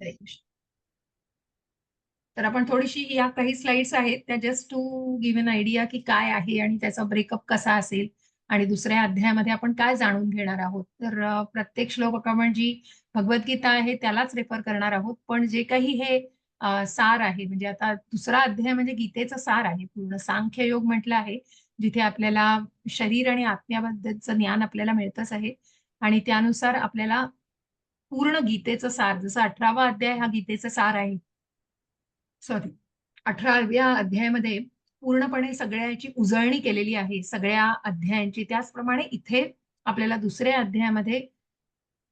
हरे कृष्ण. तर आपण थोडीशी या काही स्लाइड्स आहेत त्या just to give an idea की काय आहे आणि त्याचा ब्रेकअप कसा असेल आणि दुसऱ्या अध्यायामध्ये आपण काय जाणून घेणार आहोत. तर प्रत्येक श्लोक आपण जी भगवद्गीता आहे त्यालाच रेफर करणार आहोत. पण जे काही हे सार आहे म्हणजे आता दुसरा अध्याय म्हणजे गीतेचं सार आहे. पूर्ण सांख्य योग म्हटलं आहे, जिथे आपल्याला शरीर आणि आत्म्याबद्दलचं ज्ञान आपल्याला मिळतच आहे आणि त्यानुसार आपल्याला पूर्ण गीतेचं सार, जसं 18वा अध्याय हा गीतेचा सार आहे, सॉरी, 18व्या अध्यायामध्ये पूर्णपणे सगळ्याची उजळणी केलेली आहे सगळ्या अध्यायांची. त्याचप्रमाणे इथे आपल्याला दुसऱ्या अध्यायामध्ये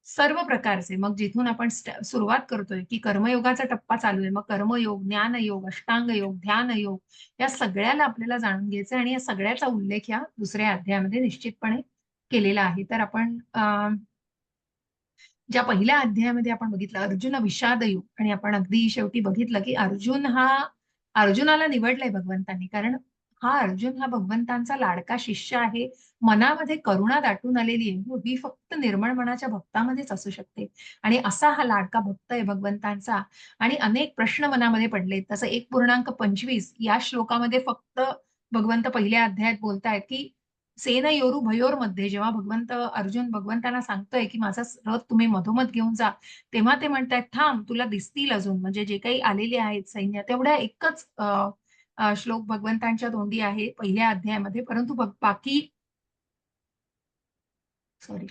सर्व प्रकारचे, मग जिथून आपण सुरुवात करतोय की कर्मयोगाचा टप्पा चालू आहे, मग कर्मयोग, ज्ञानयोग, अष्टांग योग, ध्यान योग, या सगळ्याला आपल्याला जाणून घ्यायचं आणि या सगळ्याचा उल्लेख या दुसऱ्या अध्यायामध्ये निश्चितपणे केलेला आहे. तर आपण ज्या पहिल्या अध्यायामध्ये आपण बघितलं अर्जुन विषाद युग, आणि आपण अगदी शेवटी बघितलं की अर्जुनाला निवडलंय भगवंतांनी, कारण अर्जुन हा भगवंतांचा लाडका शिष्य आहे. मनामध्ये करुणा दाटून आलेली आहे, ही फक्त निर्मळ मनाच्या भक्तामध्येच असू शकते. आणि असा हा लाडका भक्त आहे भगवंतांचा. आणि अनेक प्रश्न मनामध्ये पडले. तसं 1.25 या श्लोकामध्ये फक्त भगवंत पहिल्या अध्यायात बोलतायत की सेनयोरू भयोरमध्ये, जेव्हा अर्जुन भगवंतांना सांगतोय की माझा रथ तुम्ही मधोमध घेऊन जा, तेव्हा ते म्हणतायत थांब तुला दिसतील अजून, म्हणजे जे काही आलेले आहेत सैन्य, तेवढ्या एकच श्लोक भगवंतांच्या तोंडी आहे पहिल्या अध्यायामध्ये. परंतु बाकी, सॉरी,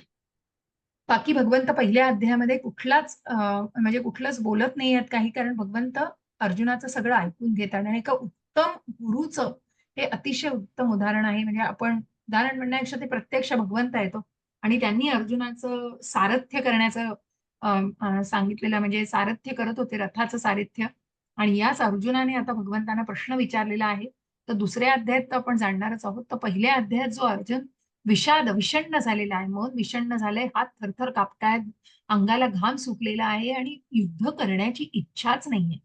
बाकी भगवंत पहिल्या अध्यायामध्ये म्हणजे कुठलंच बोलत नाही आहेत काही, कारण भगवंत अर्जुनाचं सगळं ऐकून घेतात. आणि एका उत्तम गुरुचं हे अतिशय उत्तम उदाहरण आहे. म्हणजे आपण उदाहरण म्हणण्यापेक्षा ते प्रत्यक्ष भगवंत येतो आणि त्यांनी अर्जुनाचं सारथ्य करण्याचं सांगितलेलं, म्हणजे सारथ्य करत होते, रथाचं सारथ्य. आणि याच अर्जुनाने आता भगवंतांना प्रश्न विचारलेला आहे. तर दुसऱ्या अध्यायात तर आपण जाणणारच आहोत. तर पहिल्या अध्यायात जो अर्जुन विषण्ण झालेला आहे, मन विषण्ण झालंय, हात थरथर कापतायत, अंगाला घाम सुटलेला आहे आणि युद्ध करण्याची इच्छाच नाहीये.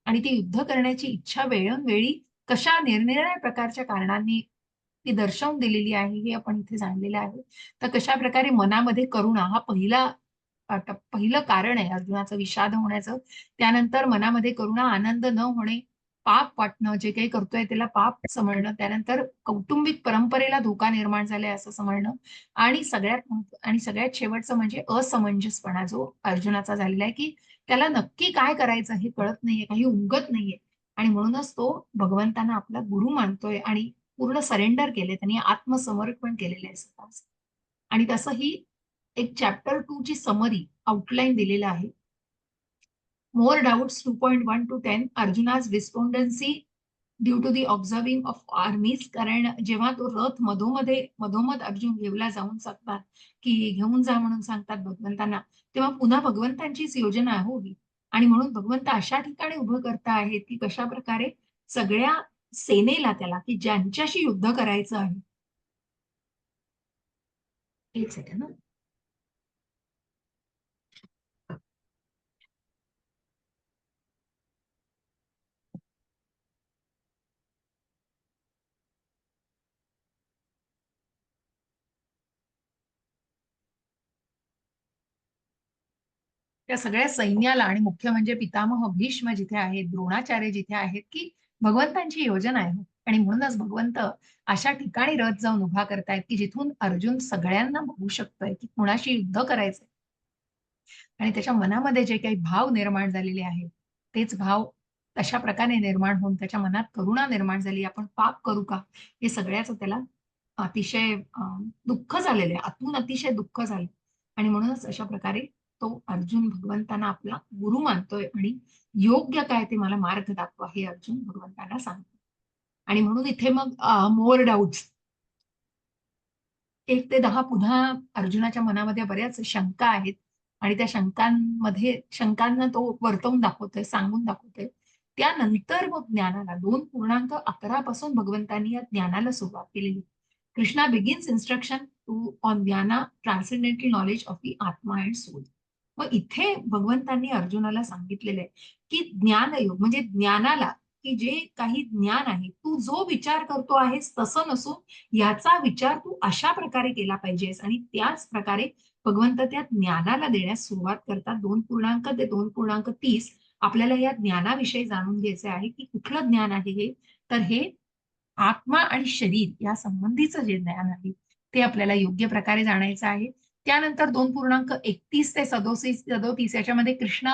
आणि ती युद्ध करण्याची इच्छा वेळोवेळी कशा निरनिराळ्या प्रकारच्या कारणांनी ती दर्शवून दिलेली आहे, हे आपण इथे जाणलेलं आहे. तर कशा प्रकारे मनामध्ये करुणा हा पहिलं कारण आहे अर्जुनाचं विषाद होण्याचं. त्यानंतर मनामध्ये करुणा, आनंद न होणे, पाप वाटणं, जे काही करतोय त्याला पाप समजणं, त्यानंतर कौटुंबिक परंपरेला धोका निर्माण झालाय असं समजणं, आणि सगळ्यात शेवटचं म्हणजे असमंजसपणा जो अर्जुनाचा झालेला आहे, की त्याला नक्की काय करायचं हे कळत नाहीये, काही उमगत नाहीये. आणि म्हणूनच तो भगवंतांना आपला गुरु मानतोय आणि पूर्ण सरेंडर केले, त्यांनी आत्मसमर्पण केलेले आहे स्वतःच. आणि तसं ही एक चॅप्टर 2 ची समरी आउटलाईन दिलेलं आहे. More doubts 2.1 to 10, Arjuna's despondency due to the observing of armies. कारण जेव्हा तो रथ मधोमध अर्जुन घेऊला जाऊन सांगतात की घेऊन जा म्हणून सांगतात भगवंतांना, तेव्हा पुन्हा भगवंतांचीच योजना आहे हो ही. आणि म्हणून भगवंत अशा ठिकाणी उभं करता आहेत की कशा प्रकारे सगळ्या सेनेला त्याला, की ज्यांच्याशी युद्ध करायचं आहे. एक सेकंड ना. त्या सगळ्या सैन्याला, आणि मुख्य म्हणजे पितामह भीष्म जिथे आहेत, द्रोणाचार्य जिथे आहेत, की भगवंतांची योजना आहे. आणि म्हणूनच भगवंत अशा ठिकाणी रथ जाऊन उभा करतायत की जिथून अर्जुन सगळ्यांना बघू शकतोय की कुणाशी युद्ध करायचंय. आणि त्याच्या मनामध्ये जे काही भाव निर्माण झालेले आहेत, तेच भाव तशा प्रकारे निर्माण होऊन त्याच्या मनात करुणा निर्माण झाली, आपण पाप करू का, हे सगळ्याचं त्याला अतिशय दुःख झालेलं आहे, आतून अतिशय दुःख झालं. आणि म्हणूनच अशा प्रकारे तो अर्जुन भगवंतांना आपला गुरु मानतोय आणि योग्य काय ते मला मार्ग दाखवा, हे अर्जुन भगवंतांना सांगतो. आणि म्हणून इथे मग मोर डाऊट्स 1 ते 10 पुन्हा अर्जुनाच्या मनामध्ये बऱ्याच शंका आहेत. आणि त्या शंकांना तो वर्तवून दाखवतोय, सांगून दाखवतोय. त्यानंतर मग ज्ञानाला 2.11 पासून भगवंतांनी या ज्ञानाला सुरुवात केलेली. Krishna begins instruction to on jnana, transcendental knowledge of the atma and soul. मग इथे भगवंतांनी अर्जुनाला सांगितलेलं आहे की ज्ञानयोग म्हणजे ज्ञानाला, की जे काही ज्ञान आहे, तू जो विचार करतो आहेस तसं नसून याचा विचार तू अशा प्रकारे केला पाहिजेस आणि त्याच प्रकारे भगवंत त्या ज्ञानाला देण्यास सुरुवात करतात. 2 ते 2.30 आपल्याला या ज्ञानाविषयी जाणून घ्यायचे आहे की कुठलं ज्ञान आहे हे. तर हे आत्मा आणि शरीर या संबंधीचं जे ज्ञान आहे ते आपल्याला योग्य प्रकारे जाणायचं आहे. त्यानंतर 2.31 ते 37 याच्यामध्ये Krishna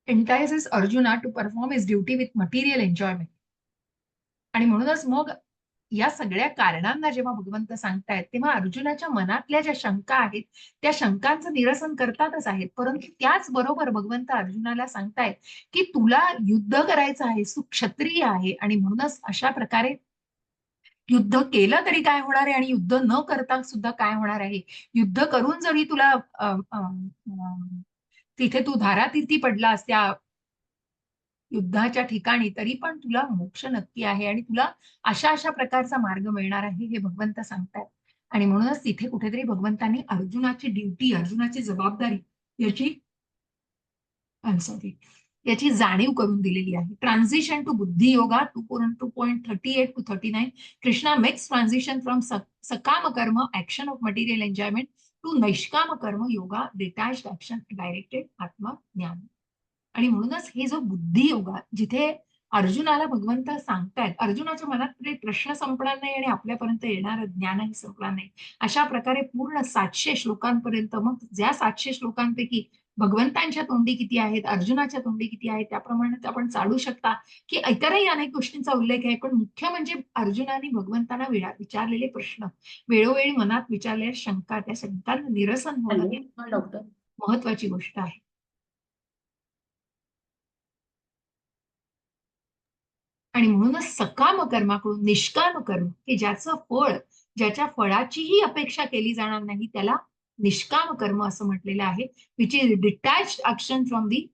entices Arjuna to perform his duty with material enjoyment. आणि म्हणूनच मग या सगळ्या कारणांना जेव्हा भगवंत सांगतायत तेव्हा अर्जुनाच्या मनातल्या ज्या शंका आहेत त्या शंकांचं निरसन करतातच आहेत, परंतु त्याचबरोबर भगवंत अर्जुनाला सांगतायत की तुला युद्ध करायचं आहे, तू क्षत्रिय आहे आणि म्हणूनच अशा प्रकारे युद्ध केलं तरी काय होणार आहे आणि युद्ध न करता सुद्धा काय होणार आहे. युद्ध करून जरी तुला तिथे तू धारातीर्थी पडलास त्या युद्धाच्या ठिकाणी तरी पण तुला मोक्ष नक्की आहे आणि तुला अशा अशा प्रकारचा मार्ग मिळणार आहे हे भगवंत सांगतात. आणि म्हणूनच तिथे कुठेतरी भगवंतांनी अर्जुनाची ड्युटी, अर्जुनाची जबाबदारी याची सॉरी याची जाणीव करून दिलेली आहे. Transition to buddhi yoga 2.38 to 39 Krishna makes transition from sakam karma action of material enjoyment to naishkam karma yoga डिटॅच्ड action directed आत्मा ज्ञान. आणि म्हणूनच हे जो बुद्धी योगा जिथे अर्जुनाला भगवंत सांगतायत, अर्जुनाच्या मनात प्रश्न संपणार नाही आणि आपल्यापर्यंत येणारं ज्ञानही संपणार नाही. अशा प्रकारे पूर्ण 700 श्लोकांपर्यंत, मग ज्या 700 श्लोकांपैकी भगवंतांच्या तोंडी किती आहेत, अर्जुनाच्या तोंडी किती आहेत त्याप्रमाणे आपण चालू शकता की इतरही अनेक गोष्टींचा उल्लेख आहे. पण मुख्य म्हणजे अर्जुनाने भगवंतांना विचारलेले प्रश्न, वेळोवेळी मनात विचारलेल्या शंका, त्या शंकांना निरसन होणं हॅलो ही हा डॉक्टर. महत्वाची गोष्ट आहे. आणि म्हणूनच सकाम कर्माकडून निष्काम कर्म की ज्याचं फळ, ज्याच्या फळाचीही अपेक्षा केली जाणार नाही त्याला निष्काम कर्म असं म्हटलेलं आहे. Which is detached action from the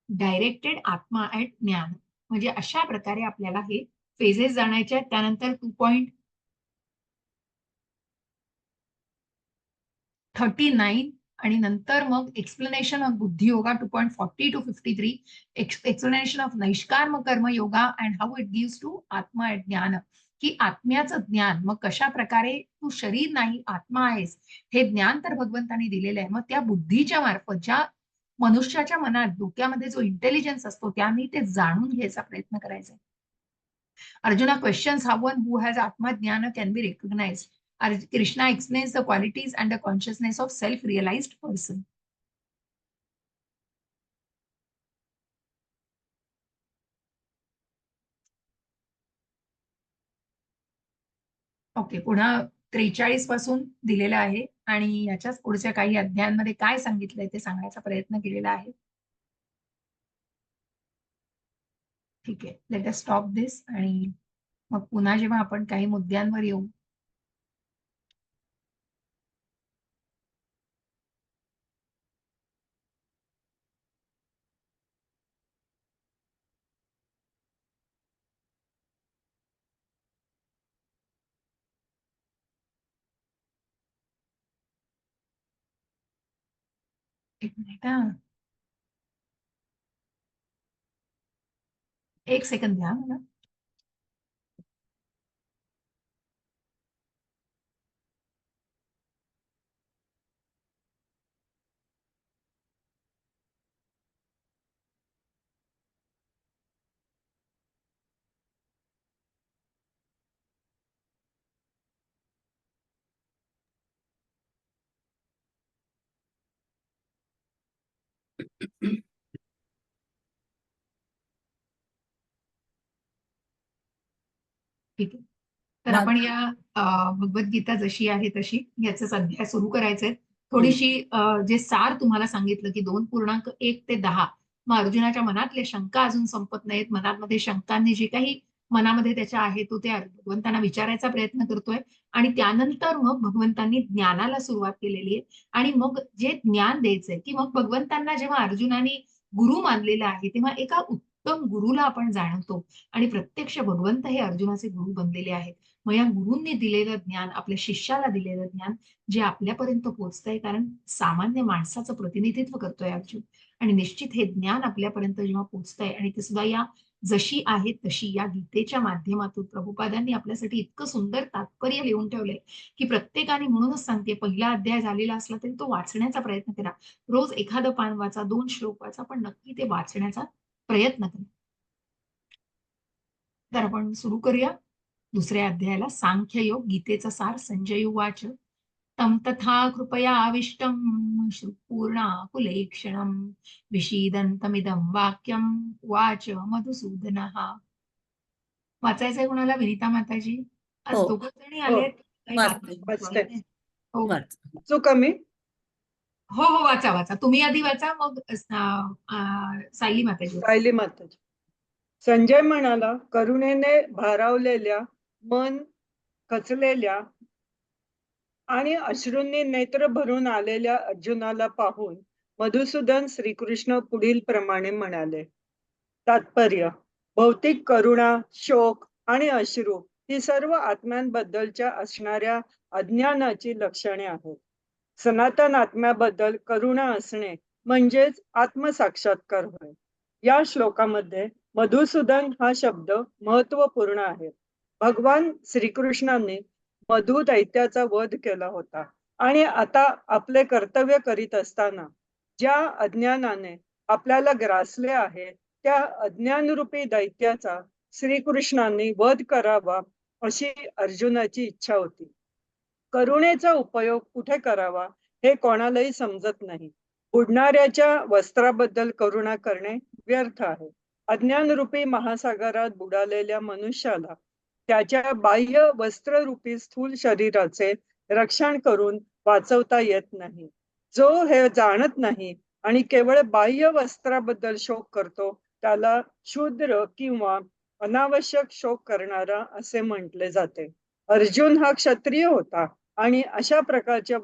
directed atma at gyan. म्हणजे अशा प्रकारे आपल्याला हे फेजेस जाणायचे आहेत. त्यानंतर 2.39 आणि नंतर मग explanation of buddhi yoga 2.40 to 53 explanation of naishkam karma yoga and how it gives to atma jnana. की आत्म्याचं ज्ञान मग कशा प्रकारे तू शरीर नाही आत्मा आहेस हे ज्ञान तर भगवंताने दिलेलं आहे. मग त्या बुद्धीच्या मार्फत ज्या मनुष्याच्या मनात डोक्यामध्ये जो इंटेलिजन्स असतो त्याने ते जाणून घ्यायचा प्रयत्न करायचा. Arjuna questions how one who has Atma Jnana can be recognized. Krishna explains the qualities and the consciousness of self-realized person. Okay, पुन्हा 43 पासून दिलेलं आहे आणि याच्याच पुढच्या काही अध्यायांमध्ये काय सांगितलंय ते सांगण्याचा प्रयत्न केलेला आहे. ठीक आहे, लेट अस स्टॉप दिस आणि मग पुन्हा जेव्हा आपण काही मुद्द्यांवर येऊ. एक मिनिट हा, एक सेकंद द्या मला. ठीक आहे, तर आपण या भगवद्गीता जशी आहे तशी याचाच अध्याय सुरू करायचे. थोडीशी जे सार तुम्हाला सांगितलं की 2.1 ते 10 मग अर्जुनाच्या मनातल्या शंका अजून संपत नाहीत. मनामध्ये शंकांनी जे काही मनामध्ये त्याच्या आहे तो ते भगवंतांना विचारायचा प्रयत्न करतोय आणि त्यानंतर मग भगवंतांनी ज्ञानाला सुरुवात केलेली आहे. आणि मग जे ज्ञान द्यायचंय की मग भगवंतांना जेव्हा अर्जुनाने गुरु मानलेला आहे तेव्हा एका उत्तम गुरुला आपण जाणवतो आणि प्रत्यक्ष भगवंत हे अर्जुनाचे गुरु बनलेले आहेत. मग या गुरूंनी दिलेलं ज्ञान, आपल्या शिष्याला दिलेलं ज्ञान जे आपल्यापर्यंत पोहोचतंय, कारण सामान्य माणसाचं प्रतिनिधित्व करतोय अर्जुन आणि निश्चित हे ज्ञान आपल्यापर्यंत जेव्हा पोहोचतंय आणि ते सुद्धा या जशी आहे तशी या गीतेच्या माध्यमातून प्रभुपादांनी आपल्यासाठी इतकं सुंदर तात्पर्य लिहून ठेवलंय की प्रत्येकाने, म्हणूनच सांगते, पहिला अध्याय झालेला असला तरी तो वाचण्याचा प्रयत्न करा. रोज एखादं पान वाचा, 2 श्लोक वाचा, पण नक्की ते वाचण्याचा प्रयत्न करा. तर आपण सुरू करूया दुसऱ्या अध्यायाला. सांख्ययोग, गीतेचा सार. संजय उवाच तं तथा कृपयाविष्टं श्रुपूर्णाकुलेक्षणं विषीदन्तमिदं वाक्यं उवाच मधुसूदनः. वाचायचंय कोणाला? विनिता माताजी, आज हो. दोघं जणी हो. आलेत. काही वाचते. वाचते. हो वाच. चूक कमी. हो हो, वाचा वाचा. तुम्ही आधी वाचा, मग सायली माताजी वाचा. सायली माताजी. संजय म्हणाला, करुणेने भारावलेल्या, मन खचलेल्या आणि अश्रूंनी नेत्र भरून आलेल्या अर्जुनाला पाहून मधुसूदन श्रीकृष्ण पुढील प्रमाणे म्हणाले. तात्पर्य: भौतिक करुणा, शोक आणि अश्रू ही सर्व आत्म्यांबद्दलच्या असणाऱ्या अज्ञानाची लक्षणे आहेत. सनातन आत्म्याबद्दल करुणा असणे म्हणजेच आत्मसाक्षात्कार होय. या श्लोकामध्ये मधुसूदन हा शब्द महत्वपूर्ण आहे. भगवान श्रीकृष्णांनी मधु दैत्याचा वध केला होता आणि आता आपले कर्तव्य करीत असताना ज्या अज्ञानाने आपल्याला ग्रासले आहे त्या अज्ञानरूपी दैत्याचा श्रीकृष्णांनी वध करावा अशी अर्जुनाची इच्छा होती. करुणेचा उपयोग कुठे करावा हे कोणालाही समजत नाही. बुडणाऱ्याच्या वस्त्राबद्दल करुणा करणे व्यर्थ आहे. अज्ञानरूपी महासागरात बुडालेल्या मनुष्याला त्याच्या बाह्य वस्त्ररूपी स्थूल शरीराचे रक्षण करून वाचवता येत नाही. जो हे जाणत नाही आणि केवळ बाह्य वस्त्राबद्दल शोक करतो त्याला शूद्र किंवा अनावश्यक शोक करणारा असे म्हटले जाते. अर्जुन हा क्षत्रिय होता आणि अशा प्रकारच्या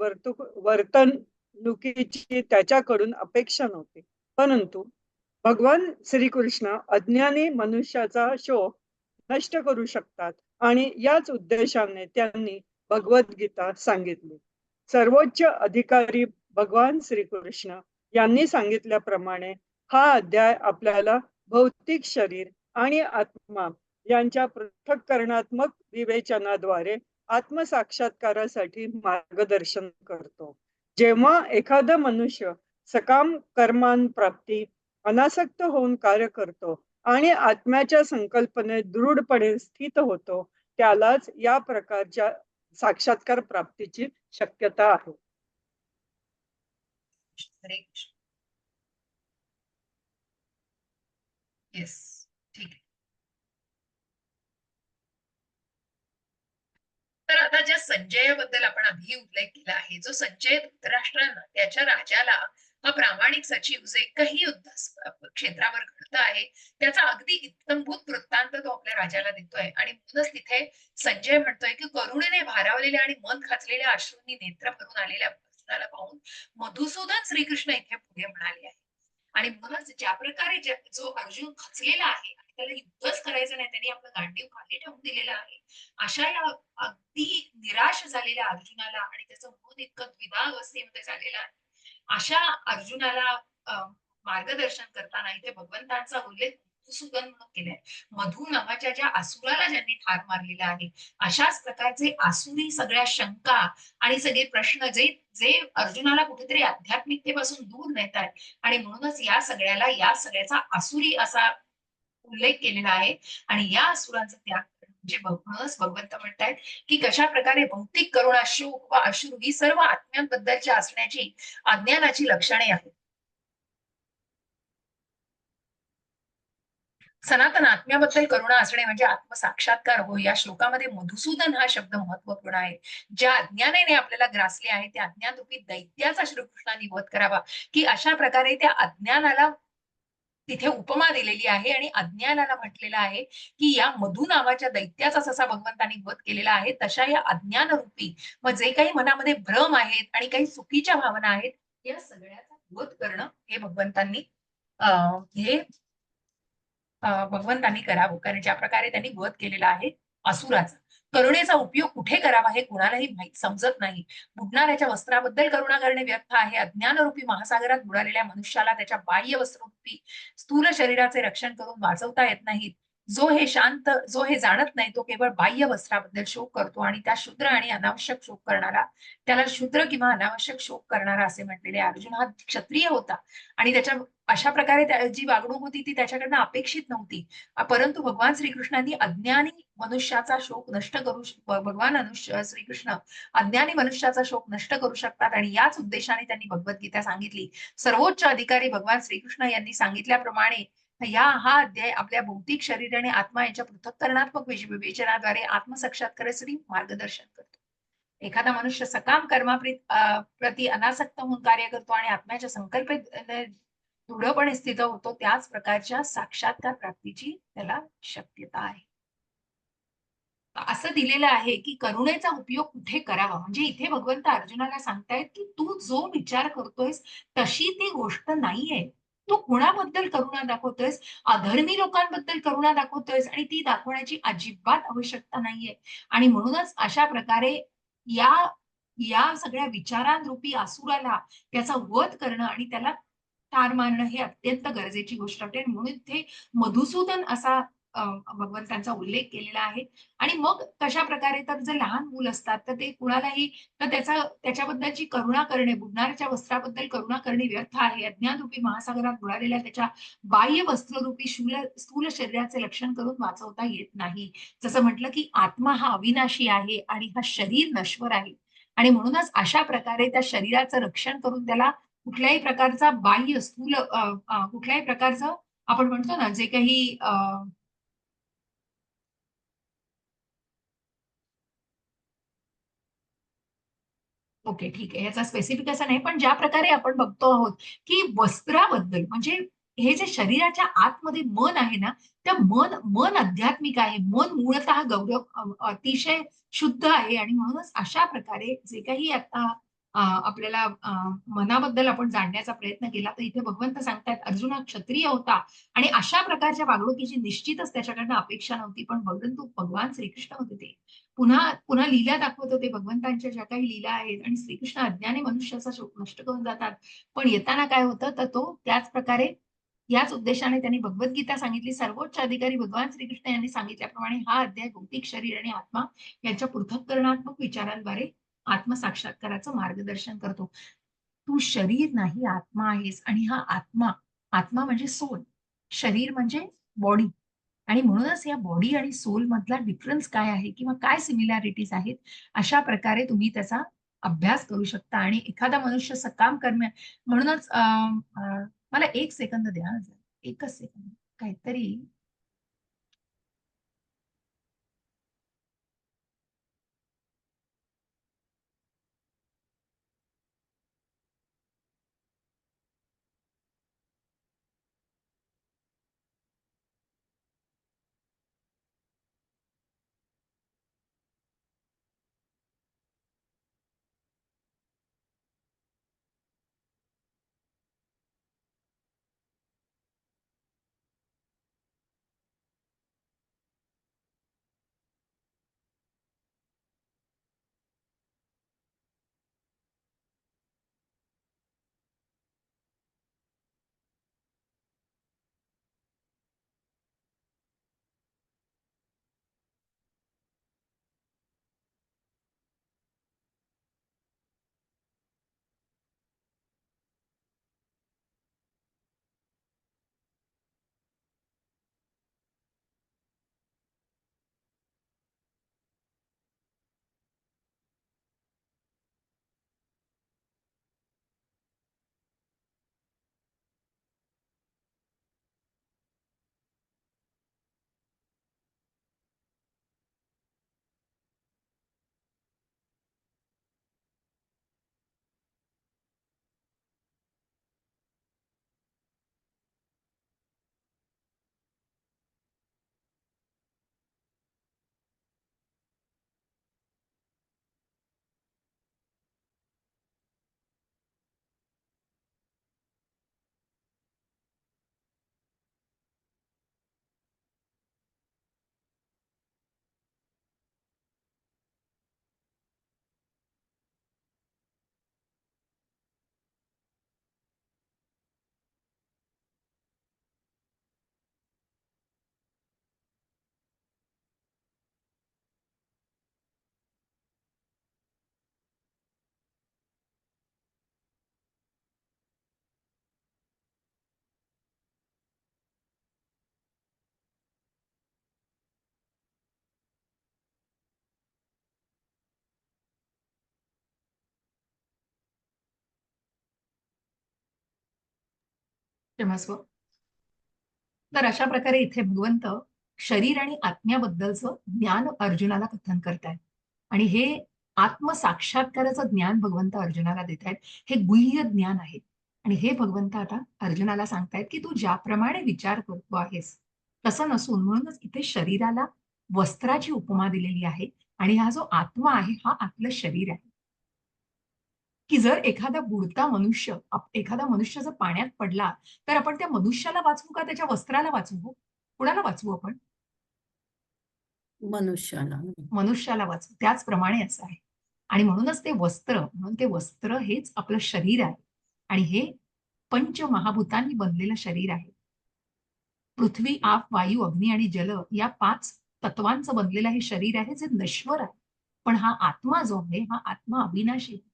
वर्तणुकीची त्याच्याकडून अपेक्षा नव्हती. परंतु भगवान श्रीकृष्ण अज्ञानी मनुष्याचा शोक नष्ट करू शकतात आणि याच उद्देशाने त्यांनी भगवद्गीता सांगितली. सर्वोच्च अधिकारी भगवान श्रीकृष्ण यांनी सांगितल्याप्रमाणे हा अध्याय आपल्याला भौतिक शरीर आणि आत्मा यांच्या पृथक्करणात्मक विवेचनाद्वारे आत्मसाक्षात्कारासाठी मार्गदर्शन करतो. जेव्हा एखादा मनुष्य सकाम कर्मांप्राप्ती अनासक्त होऊन कार्य करतो आणि आत्म्याच्या संकल्पनेत दृढपणे स्थित होतो त्यालाच या प्रकारच्या साक्षात्कार प्राप्तीची शक्यता आहे. हरे कृष्ण. येस, ठीक आहे. तर आता ज्या संजय बद्दल आपण आधी उल्लेख केला आहे, जो संजय धृतराष्ट्रांना त्याच्या राजाला हा प्रामाणिक सचिव जे काही युद्ध क्षेत्रावर घडत आहे त्याचा अगदी इत्थंभूत वृत्तांत तो आपल्या राजाला देतोय. आणि म्हणूनच तिथे संजय म्हणतोय की करुणेने भारावलेल्या आणि मन खाचलेल्या अश्रूंनी नेत्र भरून आलेल्या अर्जुनाला पाहून मधुसूदन श्रीकृष्ण इथे पुढे म्हणाले आहे. आणि म्हणूनच ज्या प्रकारे जो अर्जुन खचलेला आहे आणि त्याला युद्धच करायचं नाही, त्यांनी आपलं गांडीव खाली ठेवून दिलेलं आहे, अशा या अगदी निराश झालेल्या अर्जुनाला आणि त्याचं मन इतकं द्विधा अवस्थेमध्ये झालेलं आहे, अशा अर्जुनाला मार्गदर्शन करताना इथे भगवंतांचा उल्लेख मधुसूदन म्हणून केलाय. मधु नावाच्या ज्या असुराला ज्यांनी ठार मारलेला आहे, अशाच प्रकारचे आसुरी सगळ्या शंका आणि सगळे प्रश्न जे जे अर्जुनाला कुठेतरी आध्यात्मिकतेपासून दूर नेत आहेत, आणि म्हणूनच या सगळ्याचा आसुरी असा उल्लेख केलेला आहे. आणि या असुरांचा त्याग म्हणजे म्हणूनच भगवंत म्हणतायत की कशा प्रकारे भौतिक करुणा, शोक व अश्रू ही सर्व आत्म्यांबद्दलच्या असण्याची अज्ञानाची लक्षणे आहेत. सनातन आत्म्याबद्दल करुणा असणे म्हणजे आत्मसाक्षात्कार हो. या श्लोकामध्ये मधुसूदन हा शब्द महत्वपूर्ण आहे. ज्या अज्ञानाने आपल्याला ग्रासले आहे त्या अज्ञानरूपी दैत्याचा श्रीकृष्णांनी वध करावा, की अशा प्रकारे त्या अज्ञानाला तिथे उपमा दिलेली आहे आणि अज्ञानाला म्हटलेलं आहे की या मधु नावाच्या दैत्याचा जसा भगवंतांनी वध केलेला आहे तशा या अज्ञानरूपी मग जे काही मनामध्ये भ्रम आहेत आणि काही चुकीच्या भावना आहेत या सगळ्याचा वध करणं हे भगवंतांनी भगवंतांनी करावं. कारण ज्या प्रकारे त्यांनी वध केलेला आहे असुराचा, करुणेचा उपयोग कुठे करावा हे कुणालाही माहित समजत नाही. बुडणाऱ्याच्या वस्त्राबद्दल करुणा करणे व्यर्थ आहे. अज्ञानरूपी महासागरात बुडालेल्या मनुष्याला त्याच्या बाह्य वस्त्ररूपी स्थूल शरीराचे रक्षण करून वाचवता येत नाही. जो हे जाणत नाही तो केवळ बाह्य वस्त्राबद्दल शोक करतो आणि त्या शूद्र आणि अनावश्यक शोक करणारा त्याला शूद्र किंवा अनावश्यक शोक करणारा असे म्हटलेले. अर्जुन हा क्षत्रिय होता आणि त्याच्या अशा प्रकारे जी वागणूक होती ती त्याच्याकडनं अपेक्षित नव्हती. परंतु भगवान श्रीकृष्णांनी अज्ञानी मनुष्याचा शोक नष्ट करू श्रीकृष्ण अज्ञानी मनुष्याचा शोक नष्ट करू शकतात आणि याच उद्देशाने त्यांनी भगवद्गीता सांगितली. सर्वोच्च अधिकारी भगवान श्रीकृष्ण यांनी सांगितल्याप्रमाणे हा अध्याय आपल्या भौतिक शरीर आणि आत्मा यांच्या पृथक्करणात्मक विवेचनाद्वारे आत्मसाक्षात्कारासाठी मार्गदर्शन करतो. एखादा मनुष्य सकाम प्रती अनासक्त होऊन कार्य करतो आणि आत्म्याच्या संकल्पित दृढपणे स्थित होतो त्याच प्रकारच्या साक्षात्कार प्राप्तीची त्याला शक्यता आहे. असं दिलेलं आहे की करुणेचा उपयोग कुठे करावा म्हणजे इथे भगवंत अर्जुनाला सांगतायत की तू जो विचार करतोयस तशी ती गोष्ट नाहीये. तू कुणाबद्दल करुणा दाखवतोयस? अधर्मी लोकांबद्दल करुणा दाखवतोयस आणि ती दाखवण्याची अजिबात आवश्यकता नाहीये. आणि म्हणूनच अशा प्रकारे या या सगळ्या विचारांरूपी असुराला त्याचा वध करणं आणि त्याला ठार मारणं हे अत्यंत गरजेची गोष्ट वाटते. आणि म्हणून इथे मधुसूदन असा भगवंतांचा उल्लेख केलेला आहे. आणि मग कशा प्रकारे तर जे लहान मूल असतात तर ते कुणालाही तर त्याच्याबद्दलची करुणा करणे, बुडणाऱ्याच्या वस्त्राबद्दल करुणा करणे व्यर्थ आहे. अज्ञानरूपी महासागरात बुडालेल्या त्याच्या बाह्य वस्त्ररूपी स्थूल शरीराचे रक्षण करून वाचवता येत नाही. जसं म्हटलं की आत्मा हा अविनाशी आहे आणि हा शरीर नश्वर आहे. आणि म्हणूनच अशा प्रकारे त्या शरीराचं रक्षण करून त्याला कुठल्याही प्रकारचा बाह्य स्थूल कुठल्याही प्रकारचं आपण म्हणतो ना जे काही ओके, ठीक आहे. याचा स्पेसिफिक असं नाही, पण ज्या प्रकारे आपण बघतो आहोत, की वस्त्राबद्दल म्हणजे हे जे शरीराच्या आतमध्ये मन आहे ना, त्या मन आध्यात्मिक आहे. मन मूळतः अतिशय शुद्ध आहे आणि म्हणूनच अशा प्रकारे जे काही आता आपल्याला मनाबद्दल आपण जाणण्याचा प्रयत्न केला, तर इथे भगवंत सांगतायत, अर्जुन हा क्षत्रिय होता आणि अशा प्रकारच्या वागणुकीची निश्चितच त्याच्याकडनं अपेक्षा नव्हती. पण परंतु भगवान श्रीकृष्ण होते ते. पुन्हा पुन्हा लीला दाखवत होते भगवंतांच्या ज्या काही लीला आहेत आणि श्रीकृष्ण अज्ञानी मनुष्याचा शोक नष्ट करून जातात. पण येताना काय होतं तर तो त्याच प्रकारे याच उद्देशाने त्यांनी भगवद्गीता सांगितली. सर्वोच्च अधिकारी भगवान श्रीकृष्ण यांनी सांगितल्याप्रमाणे हा अध्याय भौतिक शरीर आणि आत्मा यांच्या पृथक्करणात्मक विचारांद्वारे आत्मसाक्षात्काराचं मार्गदर्शन करतो. तू शरीर नाही आत्मा आहेस आणि हा आत्मा आत्मा म्हणजे सोल, शरीर म्हणजे बॉडी आणि म्हणूनच या बॉडी आणि सोल मधला डिफरन्स काय आहे किंवा काय सिमिलॅरिटीज आहेत अशा प्रकारे तुम्ही त्याचा अभ्यास करू शकता आणि एखादा मनुष्य सकाम करण्या म्हणूनच मला एक सेकंद द्या एकच सेकंद काहीतरी क्षमस्व. तर अशा प्रकारे इथे भगवंत शरीर आणि आत्म्याबद्दलचं ज्ञान अर्जुनाला कथन करतायत. आणि हे आत्मसाक्षात्काराचं ज्ञान भगवंत अर्जुनाला देत आहेत. हे गुह्य ज्ञान आहे. आणि हे भगवंत आता अर्जुनाला सांगतायत की तू ज्याप्रमाणे विचार करतो आहेस तसं नसून, म्हणूनच इथे शरीराला वस्त्राची उपमा दिलेली आहे. आणि हा जो आत्मा आहे हा आपलं शरीर आहे. की जर एखादा बुडता मनुष्य, एखादा मनुष्य जर पाण्यात पडला, तर आपण त्या मनुष्याला वाचवू का त्याच्या वस्त्राला वाचवू? कुणाला वाचवू आपण? मनुष्याला. मनुष्याला वाचवू. त्याचप्रमाणे असं आहे. आणि म्हणूनच ते वस्त्र, म्हणून ते वस्त्र हेच आपलं शरीर आहे. आणि हे पंचमहाभूतांनी बनलेलं शरीर आहे. पृथ्वी, आप, वायू, अग्नी आणि जल या 5 तत्वांचं बनलेलं हे शरीर आहे, जे नश्वर आहे. पण हा आत्मा जो आहे, हा आत्मा अविनाशी आहे.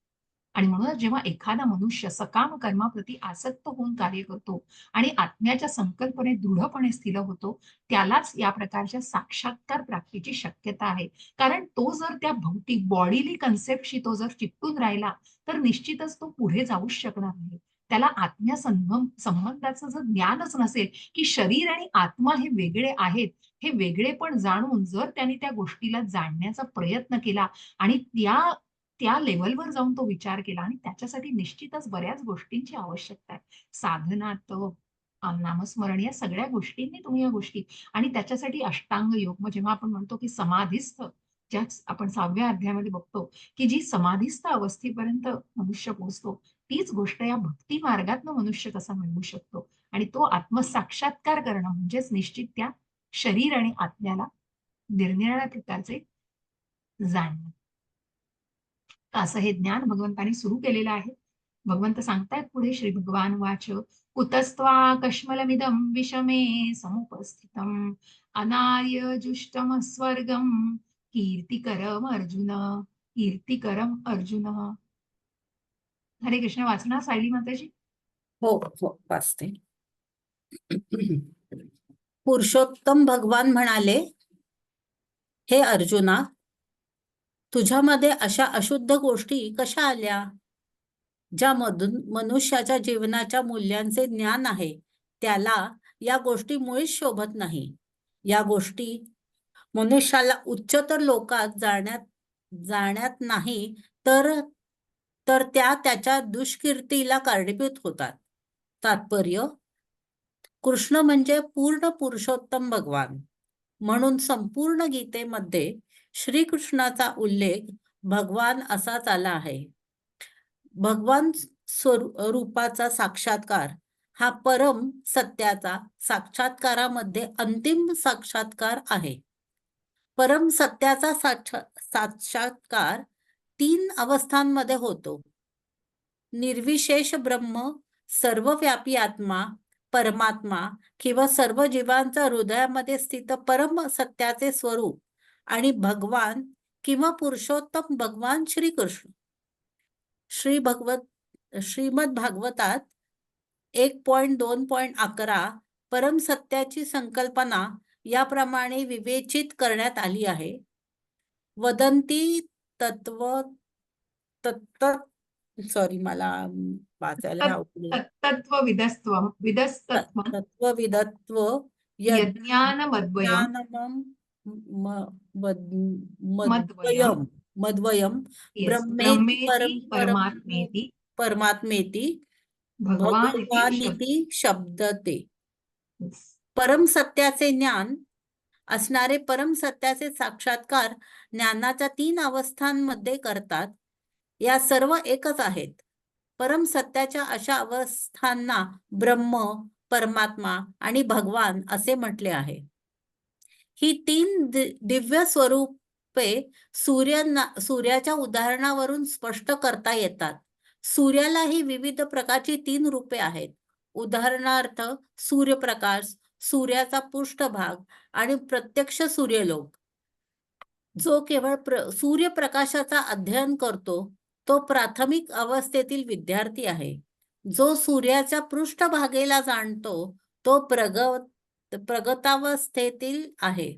आणि म्हणूनच जेव्हा एखादा मनुष्य सकाम कर्माप्रती आसक्त होऊन कार्य करतो आणि आत्म्याच्या संकल्पने दृढपणे स्थिर होतो, त्यालाच या प्रकारच्या साक्षात्कार प्राप्तीची शक्यता आहे. कारण तो जर त्या भौतिक बॉडीली कन्सेप्टशी तो जर चिकटून राहिला, तर निश्चितच तो पुढे जाऊच शकणार नाही. त्याला आत्म्या संबंधाचं जर ज्ञानच नसेल, की शरीर आणि आत्मा हे वेगळे आहेत, हे वेगळेपण जाणून जर त्यांनी त्या गोष्टीला जाणण्याचा प्रयत्न केला आणि त्या त्या लेव्हलवर जाऊन तो विचार केला, आणि त्याच्यासाठी निश्चितच बऱ्याच गोष्टींची आवश्यकता आहे. साधनात, नामस्मरण या सगळ्या गोष्टींनी तुम्ही या गोष्टी, आणि त्याच्यासाठी अष्टांग योग, मग जेव्हा आपण म्हणतो की समाधीस्थ, ज्या आपण 6व्या अध्यायामध्ये बघतो की जी समाधीस्थ अवस्थेपर्यंत मनुष्य पोहोचतो, तीच गोष्ट या भक्ती मार्गातनं मनुष्य कसा मिळवू शकतो. आणि तो आत्मसाक्षात्कार करणं म्हणजेच निश्चित त्या शरीर आणि आत्म्याला निरनिराळ्या प्रकारचे जाणणं. असं हे ज्ञान भगवंतांनी सुरू केलेलं आहे. भगवंत सांगतायत पुढे, श्री भगवान वाच कुतस्त्वा कश्मलमिदं विषमे समुपस्थितम् अनार्य जुष्टम स्वर्गम कीर्तिकरम अर्जुन, कीर्तिकरम अर्जुन. हरे कृष्ण. वाचना सायली माताजी? हो हो, वाचते. पुरुषोत्तम भगवान म्हणाले, हे अर्जुना, तुझ्यामध्ये अशा अशुद्ध गोष्टी कशा आल्या? ज्यामधून मनुष्याच्या जीवनाच्या मूल्यांचे ज्ञान आहे, त्याला या गोष्टी मुळीच शोभत नाही. या गोष्टी मनुष्याला उच्चतर लोकात जाण्यात नाही, तर तर त्या त्याच्या दुष्कीर्तीला कारणीभूत होतात. तात्पर्य: कृष्ण म्हणजे पूर्ण पुरुषोत्तम भगवान. म्हणून संपूर्ण गीतेमध्ये श्रीकृष्णाचा उल्लेख भगवान असाच आला आहे. भगवान स्वरूपाचा साक्षात्कार हा परम सत्याचा साक्षात्कारामध्ये अंतिम साक्षात्कार आहे. परम सत्याचा साक्षात्कार 3 अवस्थांमध्ये होतो: निर्विशेष ब्रह्म, सर्वव्यापी आत्मा, परमात्मा किंवा सर्व जीवांच्या हृदयामध्ये स्थित परम सत्याचे स्वरूप, आणि भगवान किंवा पुरुषोत्तम भगवान श्रीकृष्ण. श्रीमद भागवतात 1.2.11 परम सत्याची संकल्पना याप्रमाणे विवेचित करण्यात आली आहे. वदंती सॉरी, मला वाचायला तत्त्वविदस्त्वं विदस्तत्वं तत्वविदत्व यज्ञानमद्वयं मद्वयं मद्वयम येस ब्रह्मेति ब्रह्मेति परमात्मेति परमात्मेति भगवानिति भगवानिति शब्दते. Yes. परम सत्याचे ज्ञान असणारे परम सत्याचे साक्षात्कार ज्ञानाच्या 3 अवस्थांमध्ये करतात. या सर्व एकच आहेत. परम सत्याच्या अशा अवस्थांना ब्रह्म, परमात्मा आणि भगवान असे म्हटले आहे. ही 3 दिव्य स्वरूपे सूर्याच्या उदाहरणावरून स्पष्ट करता येतात. सूर्यालाही विविध प्रकारची 3 रूपे आहेत. उदाहरणार्थ सूर्यप्रकाश, सूर्याचा पृष्ठभाग आणि प्रत्यक्ष सूर्यलोक. जो केवळ सूर्यप्रकाशाचा अध्ययन करतो तो प्राथमिक अवस्थेतील विद्यार्थी आहे. जो सूर्याच्या पृष्ठभागेला जाणतो तो प्रगतावस्थेतील आहे,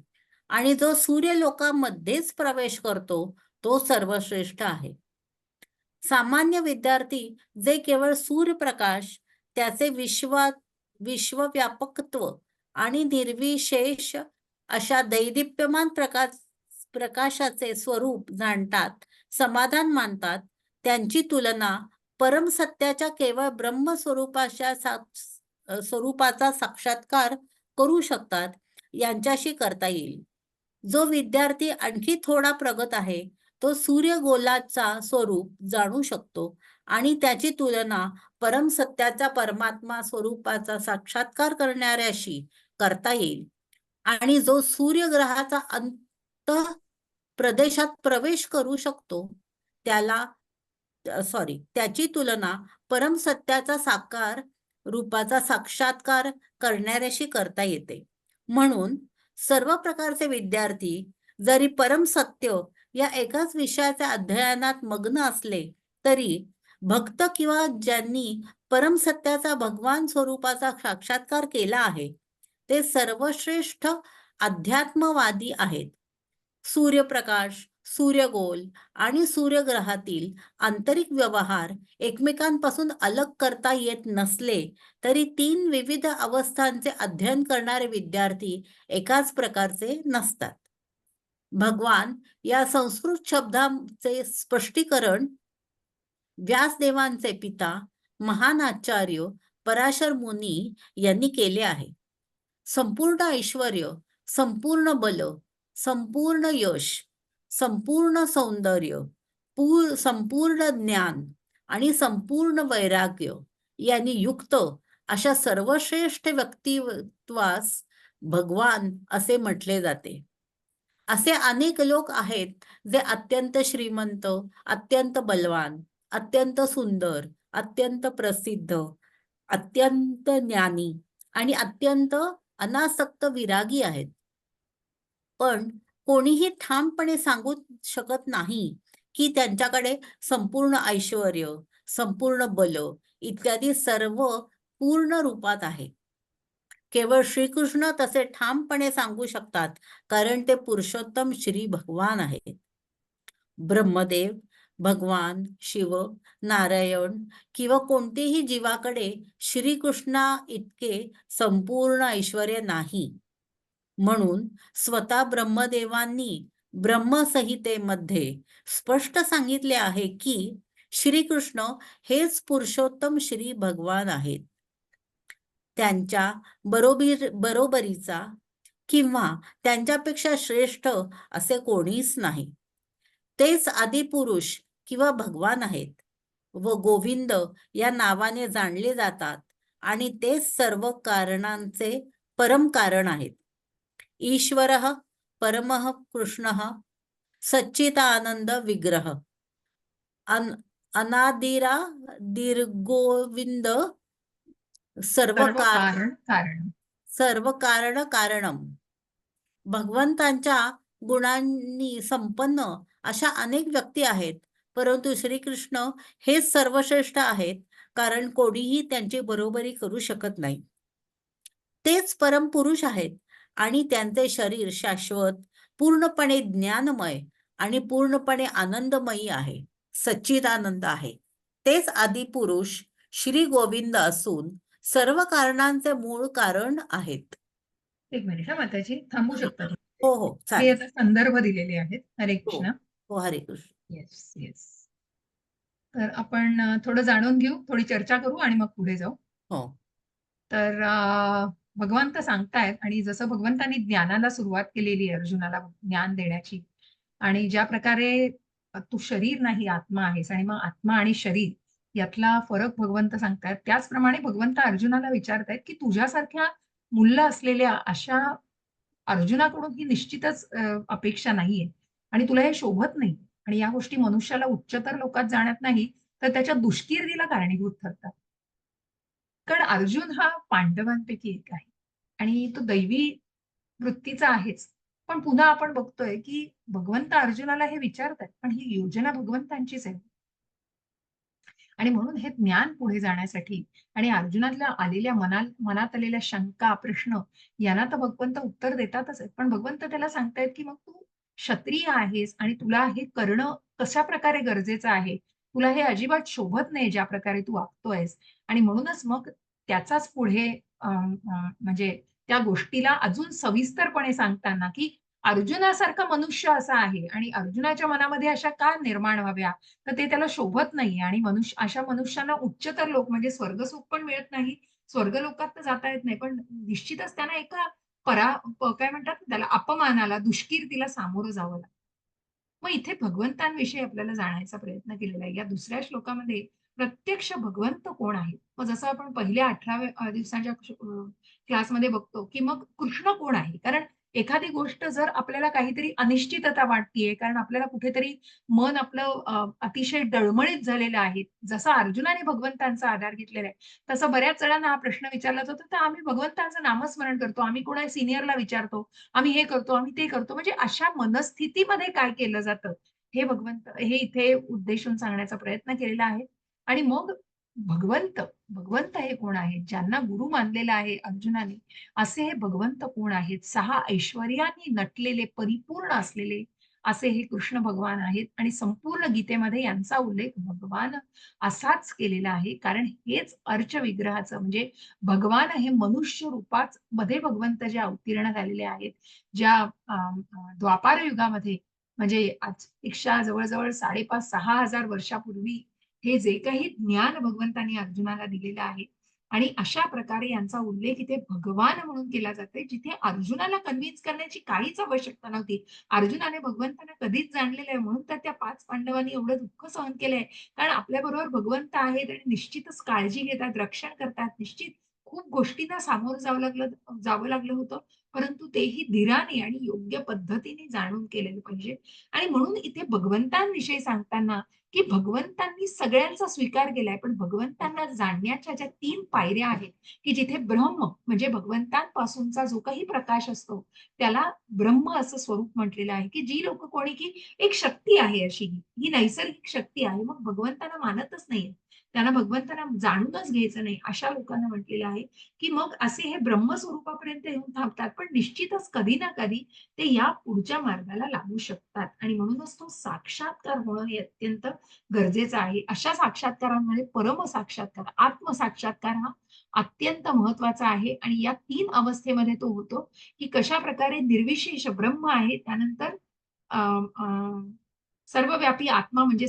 आणि जो सूर्यलोकामध्येच प्रवेश करतो तो सर्वश्रेष्ठ आहे. सामान्य विद्यार्थी जे केवळ सूर्यप्रकाश, त्याचे विश्वव्यापकत्व आणि निर्विशेष अशा दैदिप्यमान प्रकाशाचे स्वरूप जाणतात, समाधान मानतात, त्यांची तुलना परमसत्याच्या केवळ स्वरूपाचा साक्षात्कार करू शकतात यांच्याशी करता येईल. जो विद्यार्थी आणखी थोडा प्रगत आहे तो सूर्यगोलाचा स्वरूप जाणू शकतो आणि त्याची तुलना परमसत्याच्या परमात्मा स्वरूपाचा साक्षात्कार करणाऱ्याशी करता येईल. आणि जो सूर्यग्रहाचा अंत प्रदेशात प्रवेश करू शकतो त्याची तुलना परमसत्याचा साकार रूपाचा साक्षात्कार करणाऱ्याशी करता येते. म्हणून सर्व प्रकारचे विद्यार्थी जरी परमसत्य या एकाच विषयाच्या अध्ययनात मग्न असले तरी भक्त किंवा ज्यांनी परमसत्याचा भगवान स्वरूपाचा साक्षात्कार केला आहे ते सर्वश्रेष्ठ अध्यात्मवादी आहेत. सूर्यप्रकाश, सूर्यगोल आणि सूर्यग्रहातील आंतरिक व्यवहार एकमेकांपासून अलग करता येत नसले तरी 3 विविध अवस्थांचे अध्ययन करणारे विद्यार्थी एकाच प्रकारचे नसतात. भगवान या संस्कृत शब्दाचे स्पष्टीकरण व्यासदेवांचे पिता महान आचार्य पराशर मुनी यांनी केले आहे. संपूर्ण ऐश्वर्य, संपूर्ण बल, संपूर्ण यश, संपूर्ण सौंदर्य, संपूर्ण ज्ञान आणि संपूर्ण वैराग्य यांनी युक्त अशा सर्वश्रेष्ठ व्यक्तित्वास भगवान असे म्हटले जाते. असे अनेक लोक आहेत जे अत्यंत श्रीमंत, अत्यंत बलवान, अत्यंत सुंदर, अत्यंत प्रसिद्ध, अत्यंत ज्ञानी आणि अत्यंत अनासक्त विरागी आहेत. पण कोणीही ठामपणे सांगू शकत नाही की त्यांच्याकडे संपूर्ण ऐश्वर्य, संपूर्ण बल इत्यादी सर्व पूर्ण रूपात आहे. केवळ श्रीकृष्ण तसे ठामपणे सांगू शकतात कारण ते पुरुषोत्तम श्री भगवान आहेत. ब्रह्मदेव, भगवान शिव, नारायण किंवा कोणतेही जीवाकडे श्रीकृष्णा इतके संपूर्ण ऐश्वर्य नाही. म्हणून स्वतः ब्रह्मदेवांनी ब्रह्मसंहितेमध्ये स्पष्ट सांगितले आहे की श्रीकृष्ण हेच पुरुषोत्तम श्री भगवान आहेत. त्यांच्या बरोबरीचा किंवा त्यांच्यापेक्षा श्रेष्ठ असे कोणीच नाही. तेच आदिपुरुष किंवा भगवान आहेत व गोविंद या नावाने जाणले जातात आणि तेच सर्व कारणांचे परम कारण आहेत. ईश्वरः परमः कृष्णः सच्चिदानंद विग्रह अनादिरा दीर्घोविंद सर्व कारण कारणम. भगवंतांच्या गुणांनी संपन्न अशा अनेक व्यक्ती आहेत परंतु श्रीकृष्ण हेच सर्वश्रेष्ठ आहेत कारण कोणीही त्यांची बरोबरी करू शकत नाही. तेच परमपुरुष आहेत आणि त्यांचे शरीर शाश्वत, पूर्णपणे ज्ञानमय आणि पूर्णपणे आनंदमयी आहे, सच्चिदानंद आहे. तेच आदिपुरुष श्री गोविंद असून सर्व कारणांचे मूळ कारण आहेत. एक मिनिट माताजी, थांबू शकता? हो हो मी चालेल. आता संदर्भ दिलेले आहेत. हरे कृष्ण. हो हरे कृष्ण. Yes yes. तर आपण थोडं जाणून घेऊ, थोडी चर्चा करू आणि मग पुढे जाऊ. हो. तर भगवंत सांगतायत आणि जसं भगवंतांनी ज्ञानाला सुरुवात केलेली आहे अर्जुनाला ज्ञान देण्याची आणि ज्या प्रकारे तू शरीर नाही आत्मा आहेस आणि मग आत्मा आणि शरीर यातला फरक भगवंत सांगतायत त्याचप्रमाणे भगवंत अर्जुनाला विचारतायत की तुझ्यासारख्या मूल्य असलेल्या अशा अर्जुनाकडून ही निश्चितच अपेक्षा नाहीये आणि तुला हे शोभत नाही आणि या गोष्टी मनुष्याला उच्चतर लोकात जाण्यात नाही तर त्याच्या दुष्कीर्तीला कारणीभूत ठरतात. कारण अर्जुन हा पांडवांपैकी एक आहे आणि तो दैवी वृत्तीचा आहेच. पण पुन्हा आपण बघतोय की भगवंत अर्जुनाला हे विचारतात पण ही योजना भगवंतांचीच आहे आणि म्हणून हे ज्ञान पुढे जाण्यासाठी आणि अर्जुनातल्या आलेल्या मनात आलेल्या शंका प्रश्न यांना तर भगवंत उत्तर देतातच आहेत पण भगवंत त्याला सांगतायत की मग तू क्षत्रिय आहेस आणि तुला हे करणं कशा प्रकारे गरजेचं आहे, तुला हे अजिबात शोभत नाही ज्या प्रकारे तू वागतोयस आणि म्हणूनच मग त्याचाच पुढे म्हणजे त्या गोष्टीला अजून सविस्तरपणे सांगताना, की अर्जुनासारखा मनुष्य असा आहे आणि अर्जुनाच्या मनामध्ये अशा का निर्माण व्हाव्या? तर ते त्याला शोभत नाहीये आणि अशा मनुष्यांना उच्चतर लोक म्हणजे स्वर्गसुख पण मिळत नाही. स्वर्गलोकात तर जाता येत नाही. पण निश्चितच त्यांना एका काय म्हणतात ना त्याला अपमानाला, दुष्कीर्तीला सामोरं जावं लागतं. मग इथे भगवंतांविषयी आपल्याला जाणायचा प्रयत्न केलेला आहे. या दुसऱ्या श्लोकामध्ये प्रत्यक्ष भगवंत कोण आहे? मग जसं आपण पहिल्या 18व्या दिवसाच्या क्लासमध्ये बघतो, की मग कृष्ण कोण आहे? कारण एखादी गोष्ट जर आपल्याला काहीतरी अनिश्चितता वाटतीये, कारण आपल्याला कुठेतरी मन आपलं अतिशय डळमळीत झालेलं आहे. जसा अर्जुनाने भगवंतांचा आधार घेतलेला आहे, तसं बऱ्याच जणांना हा प्रश्न विचारला जातो, तर आम्ही भगवंतांचं नामस्मरण करतो, आम्ही कोणा सीनियरला विचारतो, आम्ही हे करतो, आम्ही ते करतो. म्हणजे अशा मनस्थितीमध्ये काय केलं जातं, हे इथे उद्देशून सांगण्याचा प्रयत्न केलेला आहे. आणि मग भगवंत, भगवंत हे कोण आहेत? ज्यांना गुरु मानलेलं आहे अर्जुनाने, असे हे भगवंत कोण आहेत? 6 ऐश्वर्याने नटलेले, परिपूर्ण असलेले असे हे कृष्ण भगवान आहेत आणि संपूर्ण गीतेमध्ये यांचा उल्लेख भगवान असाच केलेला आहे. कारण हेच अर्च विग्रहाचं म्हणजे भगवान हे मनुष्य रूपात मध्ये भगवंत जे अवतीर्ण झालेले आहेत, ज्या द्वापार युगामध्ये म्हणजे आजपेक्षा जवळ-जवळ 5,500-6,000 वर्षापूर्वी हे जे काही ज्ञान भगवंतांनी अर्जुनाला दिलेलं आहे आणि अशा प्रकारे यांचा उल्लेख इथे भगवान म्हणून केला जातोय, जिथे अर्जुनाला कन्व्हिन्स करण्याची काहीच आवश्यकता नव्हती. अर्जुनाने भगवंतांना कधीच जाणलेलं आहे म्हणून तर त्या 5 पांडवांनी एवढं दुःख सहन केलंय. कारण आपल्याबरोबर भगवंत आहेत आणि निश्चितच काळजी घेतात, रक्षण करतात. निश्चित खूप गोष्टींना सामोरं जावं लागलं होतं. परंतु तेही धीराने आणि योग्य पद्धतीने जाणून केलेलं पाहिजे. आणि म्हणून इथे भगवंतांविषयी सांगताना, की भगवंतांनी सगळ्यांचा स्वीकार केलाय, पण भगवंतांना जाणण्याच्या ज्या 3 पायऱ्या आहेत, की जिथे ब्रह्म म्हणजे भगवंतांपासूनचा जो काही प्रकाश असतो, त्याला ब्रह्म असं स्वरूप म्हटलेलं आहे, की जी लोकं कोणी की एक शक्ती आहे अशी ही नैसर्गिक शक्ती आहे. मग भगवंतांना मानतच नाहीये. त्यांना भगवंतांना जाणूनच घ्यायचं नाही, अशा लोकांना म्हटलेलं आहे, की मग असे हे ब्रह्मस्वरूपापर्यंत येऊन थांबतात. पण निश्चितच कधी ना कधी ते या पुढच्या मार्गाला लागू शकतात आणि म्हणूनच तो साक्षात्कार होणं हे अत्यंत गरजेचं आहे. अशा साक्षात्कारांमध्ये परमसाक्षात्कार, आत्मसाक्षात्कार हा अत्यंत महत्वाचा आहे आणि या 3 अवस्थेमध्ये तो होतो, की कशाप्रकारे निर्विशेष ब्रह्म आहे, त्यानंतर अ, अ, सर्वव्यापी आत्मा म्हणजे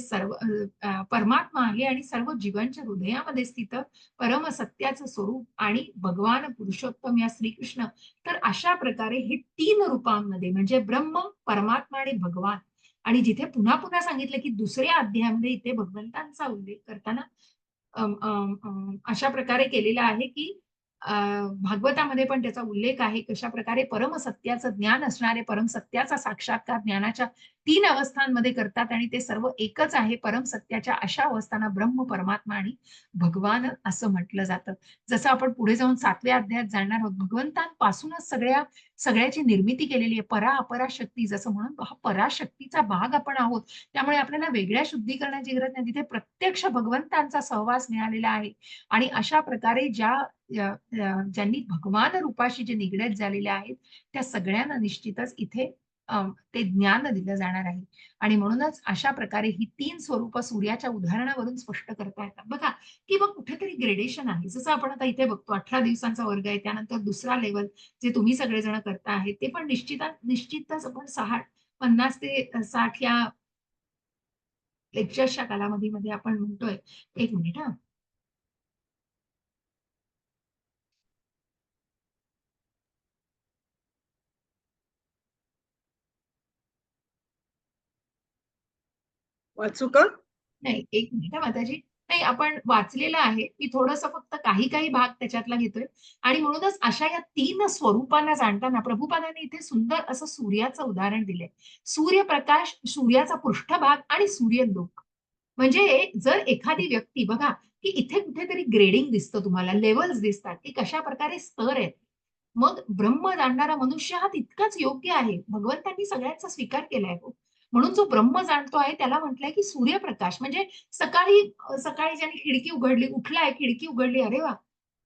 परमात्मा आहे आणि सर्व जीवांच्या हृदयामध्ये स्थित परमसत्याचं स्वरूप आणि भगवान पुरुषोत्तम या श्रीकृष्ण. तर अशा प्रकारे हे 3 रूपांमध्ये म्हणजे ब्रह्म, परमात्मा आणि भगवान आणि जिथे पुन्हा-पुन्हा सांगितलं, की दुसऱ्या अध्यायामध्ये इथे भगवंतांचा उल्लेख करताना अशा प्रकारे केलेला आहे, की अ, भागवतामध्ये पण त्याचा उल्लेख आहे. कशाप्रकारे परमसत्याचं ज्ञान असणारे परमसत्याचा साक्षात्कार ज्ञानाच्या 3 अवस्थांमध्ये करतात आणि ते सर्व एकच आहे. परमसत्याच्या अशा अवस्थांना ब्रह्म, परमात्मा आणि भगवान असं म्हटलं जातं. जसं आपण पुढे जाऊन 7व्या अध्यायात जाणार आहोत. भगवंतांपासूनच सगळ्याची निर्मिती केलेली आहे. परा-अपरा शक्ती जसं म्हणून हा पराशक्तीचा भाग आपण आहोत. त्यामुळे आपल्याला वेगळ्या शुद्धीकरणाची गरज नाही. तिथे प्रत्यक्ष भगवंतांचा सहवास मिळालेला आहे आणि अशा प्रकारे ज्यांनी भगवान रूपाशी जे निगडीत झालेले आहेत, त्या सगळ्यांना निश्चितच इथे ते ज्ञान दिलं जाणार आहे. आणि म्हणूनच अशा प्रकारे ही 3 स्वरूप सूर्याच्या उदाहरणावरून स्पष्ट करता येतात. बघा, की मग कुठेतरी ग्रेडेशन आहे. जसं आपण आता इथे बघतो 18 दिवसांचा वर्ग आहे. त्यानंतर दुसरा लेव्हल जे तुम्ही सगळेजण करता आहेत, ते पण निश्चितच आपण 50 ते 60 या लेक्चर्सच्या कालावधीमध्ये आपण म्हणतोय. 1 मिनिट हां. वाचू का? नाही, 1 मिनिट हां माताजी. नाही, आपण वाचलेलं आहे. मी थोडंसं फक्त काही भाग त्याच्यातला घेतोय आणि म्हणूनच अशा या 3 स्वरूपांना जाणताना प्रभुपादांनी इथे सुंदर असं सूर्याचं उदाहरण दिलंय. सूर्यप्रकाश, सूर्याचा पृष्ठभाग आणि सूर्यलोक. म्हणजे जर एखादी व्यक्ती बघा, की इथे कुठेतरी ग्रेडिंग दिसतं तुम्हाला, लेव्हल्स दिसतात, की कशाप्रकारे स्तर आहेत. मग ब्रह्म जाणणारा मनुष्य हा तितकाच योग्य आहे. भगवंतांनी सगळ्यांचा स्वीकार केलाय हो. म्हणून जो ब्रह्म जाणतो आहे त्याला म्हटलंय, की सूर्यप्रकाश म्हणजे सकाळी ज्याने खिडकी उघडली, उठलाय, खिडकी उघडली, अरे वाह!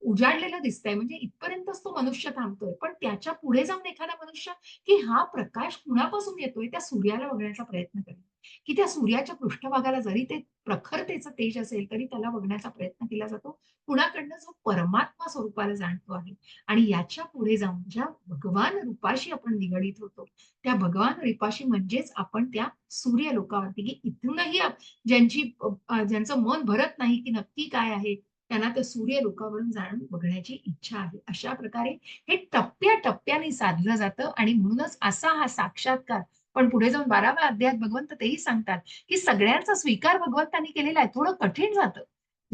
उजाडलेलं दिसतंय म्हणजे इथपर्यंतच तो मनुष्य थांबतोय. पण त्याच्या पुढे जाऊन एखादा मनुष्य, की हा प्रकाश कुणापासून येतोय त्या सूर्याला बघण्याचा प्रयत्न करेल. की त्या सूर्याच्या पृष्ठभागाला जरी ते प्रखरतेचं तेज असेल तरी त्याला बघण्याचा प्रयत्न केला जातो कुणाकडनं, जो परमात्मा स्वरूपाला जाणतो आहे. आणि याच्या पुढे जाऊन ज्या भगवान रूपाशी आपण निगडीत होतो, त्या भगवान रूपाशी म्हणजेच आपण त्या सूर्य लोकावरती, की इथूनही ज्यांचं मन भरत नाही की नक्की काय आहे, त्यांना त्या सूर्य लोकावरून जाणून बघण्याची इच्छा आहे. अशा प्रकारे हे टप्प्याटप्प्याने साधलं जातं आणि म्हणूनच असा हा साक्षात्कार. पण पुढे जाऊन 12व्या अध्यायात भगवंत तेही सांगतात, की सगळ्यांचा स्वीकार भगवंतांनी केलेला आहे. थोडं कठीण जातं.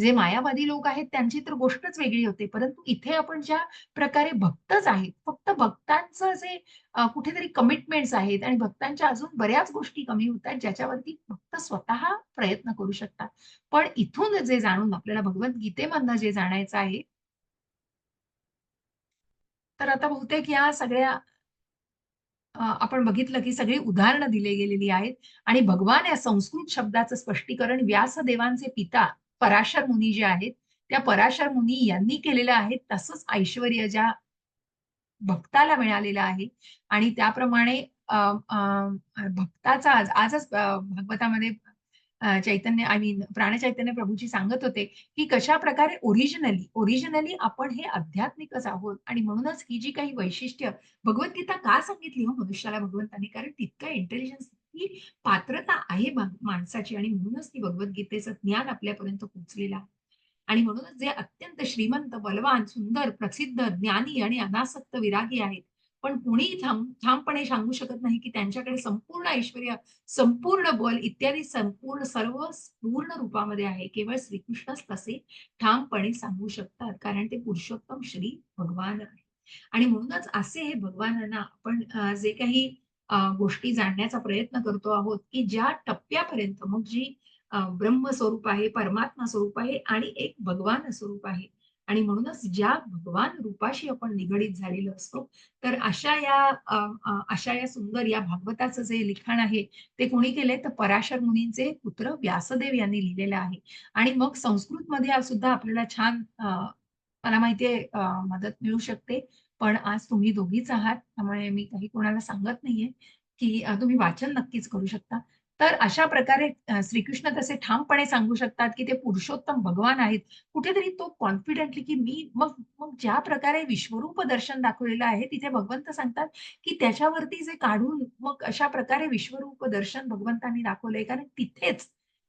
जे मायावादी लोक आहेत त्यांची तर गोष्टच वेगळी होते. परंतु इथे आपण ज्या प्रकारे भक्तच आहेत, फक्त भक्तांचं जे कुठेतरी कमिटमेंट्स आहेत आणि भक्तांच्या अजून बऱ्याच गोष्टी कमी होतात, ज्याच्यावरती भक्त स्वतः प्रयत्न करू शकतात. पण इथून जे जाणून आपल्याला भगवद्गीतेमधनं जे जाणायचं आहे, तर आता बहुतेक या सगळ्या आपण बघितलं की सगळी उदाहरणं दिली गेलेली आहेत आणि भगवान या संस्कृत शब्दाचं स्पष्टीकरण व्यासदेवांचे पिता पराशर मुनी जे आहेत, त्या पराशर मुनी यांनी केलेलं आहे. तसंच ऐश्वर्य ज्या भक्ताला मिळालेलं आहे आणि त्याप्रमाणे अ, अ, भक्ताचा आजच भागवतामध्ये चैतन्य आय मीन प्राणचैतन्य प्रभूजी सांगत होते, की कशा प्रकारे ओरिजिनली आपण हे आध्यात्मिकच आहोत आणि म्हणूनच ही जी काही वैशिष्ट्य भगवद्गीता का सांगितली हो मनुष्याला भगवंतांनी, कारण तितकं इंटेलिजन्स, ती पात्रता आहे माणसाची आणि म्हणूनच ती भगवद्गीतेचं ज्ञान आपल्यापर्यंत पोहोचलेलं आहे. आणि म्हणूनच जे अत्यंत श्रीमंत, बलवान, सुंदर, प्रसिद्ध, ज्ञानी आणि अनासक्त विरागी आहेत, पण कोणीही ठामपणे सांगू शकत नाही की त्यांच्याकडे संपूर्ण ऐश्वर्य, संपूर्ण बल इत्यादी संपूर्ण सर्व पूर्ण रूपामध्ये आहे. केवळ श्रीकृष्णच तसे ठामपणे सांगू शकतात, कारण ते पुरुषोत्तम श्री भगवान आहे. आणि म्हणूनच असे हे भगवानांना आपण जे काही गोष्टी जाणण्याचा प्रयत्न करतो आहोत, की ज्या टप्प्यापर्यंत मग जी ब्रह्म स्वरूप आहे, परमात्मा स्वरूप आहे आणि एक भगवान स्वरूप आहे. आणि म्हणूनच ज्या भगवान रूपाशी आपण निगडीत झालेलो असतो, तर अशा या सुंदर या भागवताचं जे लिखाण आहे, ते कोणी केलंय? तर पराशर मुनींचे पुत्र व्यासदेव यांनी लिहिलेलं आहे. आणि मग संस्कृतमध्ये सुद्धा आपल्याला छान मला माहितीये मदत मिळू शकते. पण आज तुम्ही दोघीच आहात, त्यामुळे मी काही कोणाला सांगत नाहीये, की तुम्ही वाचन नक्कीच करू शकता. तर अशा प्रकारे श्रीकृष्ण तसे ठामपणे सांगू शकतात, की ते पुरुषोत्तम भगवान आहेत. कुठेतरी तो कॉन्फिडेंटली, की मी मग मग ज्या प्रकारे विश्वरूप दर्शन दाखवलेलं आहे, तिथे भगवंत सांगतात, की त्याच्यावरती जे काढून मग अशा प्रकारे विश्वरूप दर्शन भगवंतांनी दाखवलंय. कारण तिथेच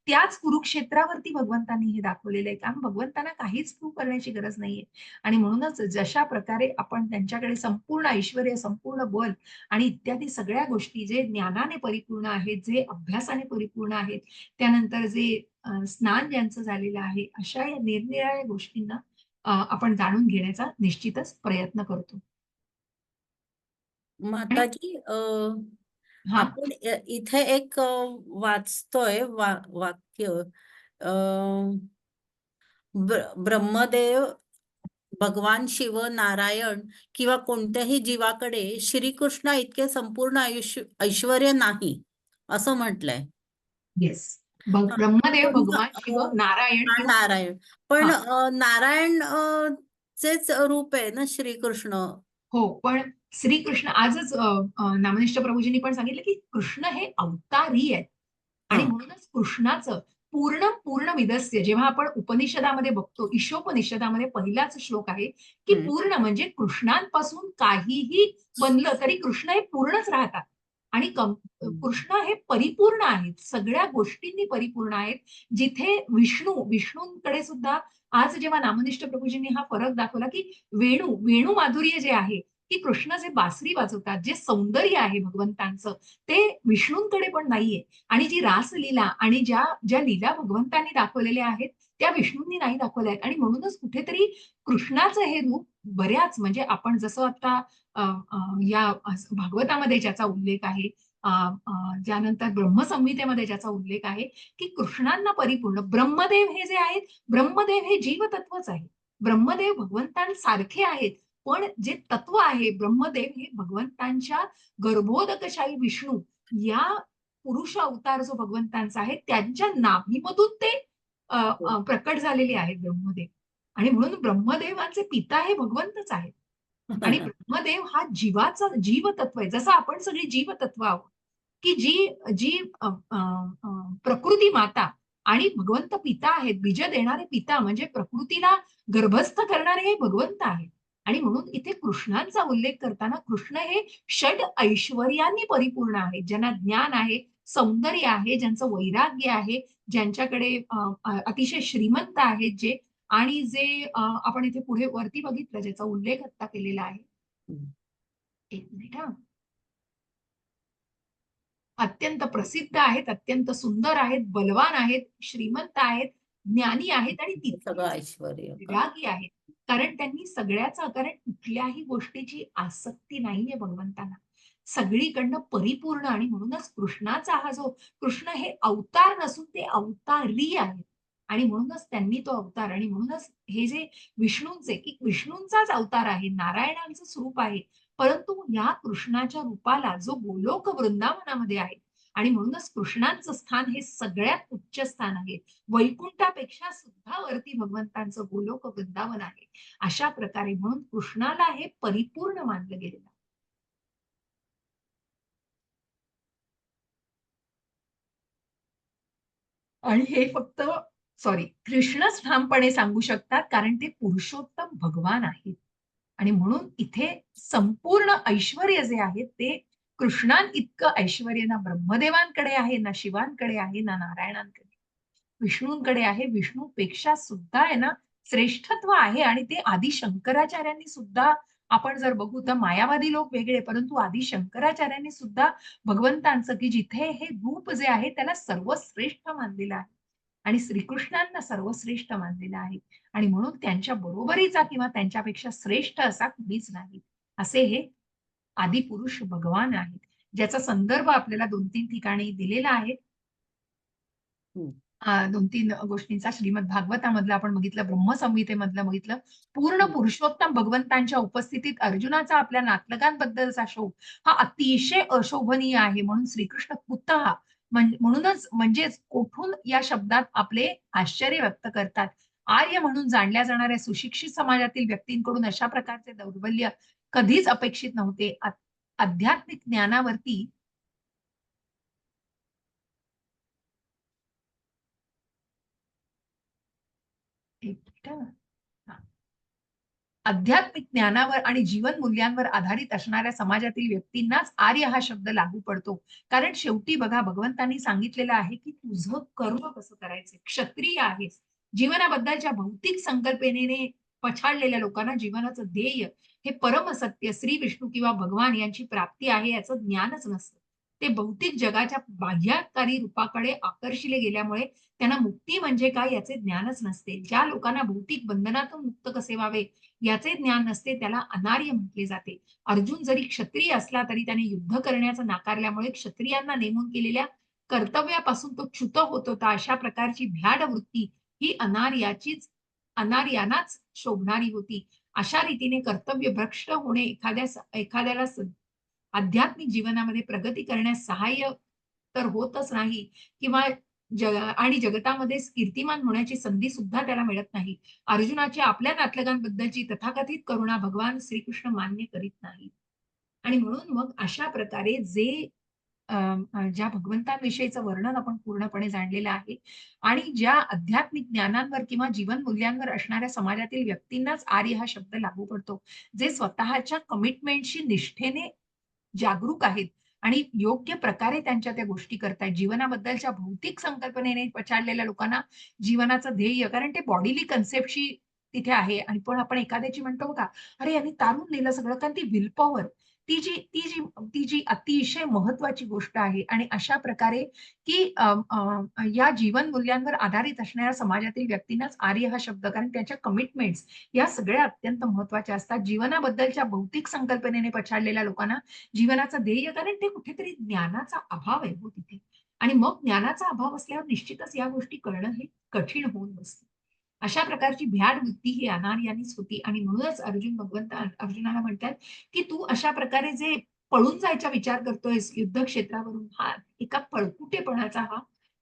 त्याच कुरुक्षेत्रावरती भगवंतांनी हे दाखवलेलं आहे. कारण भगवंतांना काहीच प्रूव्ह करण्याची गरज नाहीये. आणि म्हणूनच जशा प्रकारे आपण त्यांच्याकडे संपूर्ण ऐश्वर्य, संपूर्ण बल आणि इत्यादी सगळ्या गोष्टी जे ज्ञानाने परिपूर्ण आहेत, जे अभ्यासाने परिपूर्ण आहेत, त्यानंतर जे स्नान ज्यांचं झालेलं आहे, अशा या निरनिराळ्या गोष्टींना आपण जाणून घेण्याचा निश्चितच प्रयत्न करतो. आणि माताजी हां, आपण इथे एक वाचतोय वाक्य अ, ब्रह्मदेव, भगवान शिव, नारायण किंवा कोणत्याही जीवाकडे श्रीकृष्ण इतके संपूर्ण ऐश्वर्य नाही, असं म्हटलंय. येस. हां, ब्रह्मदेव, पण भगवान शिव, नारायण हा किंवा नारायण. पण हां. नारायण चेच रूप आहे ना श्रीकृष्ण. हो, पण श्रीकृष्ण आजच नामनिष्ठ प्रभूजींनी पण सांगितलं, की कृष्ण हे अवतारी आहेत. आणि हां. म्हणूनच कृष्णाचं पूर्ण विधस्य जेव्हा आपण उपनिषदामध्ये बघतो, ईशोपनिषदामध्ये पहिलाच श्लोक आहे, की हं. पूर्ण म्हणजे कृष्णांपासून काहीही बनलं तरी कृष्ण हे पूर्णच राहतात. आणि कृष्ण हे परिपूर्ण आहेत. सगळ्या गोष्टींनी परिपूर्ण आहेत. जिथे विष्णूंकडे सुद्धा आज जेव्हा नामनिष्ठ प्रभूजींनी हा फरक दाखवला, की वेणू माधुर्य जे आहे, की कृष्ण जे बासरी वाजवतात, जे सौंदर्य आहे भगवंतांचं, ते विष्णूंकडे पण नाहीये. आणि जी रासलीला आणि ज्या ज्या लीला भगवंतांनी दाखवलेल्या आहेत, त्या विष्णूंनी नाही दाखवल्या आहेत. आणि म्हणूनच कुठेतरी कृष्णाचं हे रूप बऱ्याच म्हणजे आपण जसं आता अ, अ, या भागवतामध्ये ज्याचा उल्लेख आहे, अ, अ, ज्यानंतर ब्रह्मसंहितेमध्ये ज्याचा उल्लेख आहे, की कृष्णांना परिपूर्ण ब्रह्मदेव हे जे आहेत, ब्रह्मदेव हे जीवतत्वच आहे. ब्रह्मदेव भगवंतांसारखे आहेत. पण जे तत्व आहे ब्रह्मदेव हे भगवंतांच्या गर्भोदकशाही विष्णू या पुरुष अवतार जो भगवंतांचा आहे, त्यांच्या नाभीमधून ते प्रकट झालेले आहेत ब्रह्मदेव. आणि म्हणून ब्रह्मदेवाचे पिता हे भगवंतच आहेत. आणि ब्रह्मदेव हा जीवतत्व आहे. जसं आपण सगळी जीवतत्व आहोत. की जी जी प्रकृती माता आणि भगवंत पिता आहेत, बीज देणारे पिता म्हणजे प्रकृतीला गर्भस्थ करणारे हे भगवंत आहेत. आणि म्हणून इथे कृष्णांचा उल्लेख करताना कृष्ण हे षड ऐश्वर्यांनी परिपूर्ण आहे, ज्यांना ज्ञान आहे, सौंदर्य आहे, ज्यांचं वैराग्य आहे, ज्यांच्याकडे अतिशय श्रीमंत आहेत जे, आणि जे आपण इथे पुढे वरती बघितलं ज्याचा उल्लेख आता केलेला आहे. हम्म. एक मिनिट हा. अत्यंत प्रसिद्ध आहेत, अत्यंत सुंदर आहेत, बलवान आहेत, श्रीमंत आहेत, ज्ञानी आहेत आणि हे सगळं तितकेच ऐश्वर्य वैरागी आहेत. कारण त्यांनी सगळ्याचा, कारण कुठल्याही गोष्टीची आसक्ती नाहीये भगवंतांना, सगळीकडनं परिपूर्ण. आणि म्हणूनच कृष्णाचा हा जो, कृष्ण हे अवतार नसून ते अवतारी आहेत. आणि म्हणूनच त्यांनी तो अवतार, आणि म्हणूनच हे जे विष्णूंचे, की विष्णूंचाच अवतार आहे, नारायणांचं स्वरूप आहे, परंतु या कृष्णाच्या रूपाला जो गोलोक वृंदावनामध्ये आहे, आणि म्हणूनच कृष्णांचं स्थान हे सगळ्यात उच्च स्थान आहे, वैकुंठापेक्षा सुद्धा वरती भगवंतांचं गोलोक वृंदावन आहे. अशा प्रकारे म्हणून कृष्णाला हे परिपूर्ण मानलं गेलेलं आहे. आणि हे फक्त, सॉरी, कृष्णच ठामपणे सांगू शकतात, कारण ते पुरुषोत्तम भगवान आहेत. आणि म्हणून इथे संपूर्ण ऐश्वर जे आहे ते कृष्णां इतकं ऐश्वर्य ना ब्रह्मदेवांकडे आहे, ना शिवांकडे आहे, ना नारायणांकडे, विष्णूंकडे आहे. विष्णूपेक्षा सुद्धा आहे ना श्रेष्ठत्व आहे. आणि ते आदि शंकराचार्यांनी सुद्धा, आपण जर बघू तर मायावादी लोक वेगळे, परंतु आदि शंकराचार्यांनी सुद्धा भगवंतांचं, की जिथे हे रूप जे आहे त्याला सर्वश्रेष्ठ मानलेलं आहे आणि श्रीकृष्णांना सर्वश्रेष्ठ मानलेलं आहे. आणि म्हणून त्यांच्या बरोबरीचा किंवा त्यांच्यापेक्षा श्रेष्ठ असा कुणीच नाही, असे हे आदिपुरुष भगवान आहेत, ज्याचा संदर्भ आपल्याला 2-3 ठिकाणी दिलेला आहे. हम्म. 2-3 गोष्टींचा श्रीमद भागवतामधलं आपण बघितलं, ब्रह्मसंहितेमधलं बघितलं. पूर्ण हम्म. पुरुषोत्तम भगवंतांच्या उपस्थितीत अर्जुनाचा आपल्या नातलगांबद्दलचा शोक हा अतिशय अशोभनीय आहे. म्हणून श्रीकृष्ण कुतः, म्हणूनच म्हणजेच कोठून या शब्दात आपले आश्चर्य व्यक्त करतात. आर्य म्हणून जाणल्या जाणाऱ्या सुशिक्षित समाजातील व्यक्तींकडून अशा प्रकारचे दौर्बल्य कधीच अपेक्षित नव्हते. आध्यात्मिक ज्ञानावरती एक मिनिट हा. आध्यात्मिक ज्ञानावर आणि जीवन मूल्यांवर आधारित असणाऱ्या समाजातील व्यक्तींनाच आर्य हा शब्द लागू पडतो. कारण शेवटी बघा, भगवंतांनी सांगितलेलं आहे की तुझं कर्म कसं करायचं, क्षत्रिय आहेस. जीवनाबद्दलच्या भौतिक संकल्पनेने पछाडलेल्या लोकांना जीवनाचं ध्येय हे परमसत्य श्री विष्णू किंवा भगवान यांची प्राप्ती आहे याचं ज्ञानच नसतं. ते भौतिक जगाच्या बाह्यकारी रूपाकडे आकर्षिले गेल्यामुळे त्यांना मुक्ती म्हणजे काय याचे ज्ञानच नसते. ज्या लोकांना भौतिक बंधनातून मुक्त कसे व्हावे याचे ज्ञान नसते त्याला अनार्य म्हटले जाते. अर्जुन जरी क्षत्रिय असला तरी त्याने युद्ध करण्याचं नाकारल्यामुळे क्षत्रियांना नेमून केलेल्या कर्तव्यापासून तो च्युत होत होता. अशा प्रकारची भ्याड वृत्ती ही अनार्यांनाच शोभणारी होती. अशा रीतीने कर्तव्य भ्रष्ट होणे एखाद्याला आध्यात्मिक जीवनामध्ये प्रगती करण्यास सहाय्य तर होतच नाही, किंवा आणि जगतामध्ये कीर्तिमान होण्याची संधी सुद्धा त्याला मिळत नाही. अर्जुनाची आपल्या नातलगांबद्दलची तथाकथित करुणा भगवान श्रीकृष्ण मान्य करीत नाही. आणि म्हणून मग अशा प्रकारे जे ज्या भगवंतांविषयीचं वर्णन आपण पूर्णपणे जाणलेलं आहे, आणि ज्या आध्यात्मिक ज्ञानांवर किंवा जीवन मूल्यांवर असणाऱ्या समाजातील व्यक्तींनाच आर्य हा शब्द लागू पडतो, जे स्वतःच्या कमिटमेंटशी निष्ठेने जागरूक आहेत आणि योग्य प्रकारे त्यांच्या त्या गोष्टी करतायत. जीवनाबद्दलच्या भौतिक संकल्पनेने पछाडलेल्या लोकांना जीवनाचं ध्येय, कारण ते बॉडीली कन्सेप्टशी तिथे आहे. आणि पण आपण एखाद्याची म्हणतो बघा, अरे यांनी तारून नेलं सगळं, कारण ती विल पॉवर, ती जी अतिशय महत्वाची गोष्ट आहे. आणि अशा प्रकारे की या जीवन मूल्यांवर आधारित असणाऱ्या समाजातील व्यक्तींनाच आर्य हा शब्द, कारण त्याच्या कमिटमेंट्स या सगळ्या अत्यंत महत्वाच्या असतात. जीवनाबद्दलच्या भौतिक संकल्पनेने पछाडलेल्या लोकांना जीवनाचं ध्येय, कारण ते कुठेतरी ज्ञानाचा अभाव आहे हो तिथे. आणि मग ज्ञानाचा अभाव असल्यावर निश्चितच या गोष्टी करणं हे कठीण होऊन बसतं. अशा प्रकारची भ्याड वृत्ती ही अनार्यांनीच होती. आणि म्हणूनच अर्जुनाला म्हणतात की तू अशा प्रकारे जे पळून जायचा विचार करतोयस युद्ध क्षेत्रावरून, हा एका पळकुटेपणाचा,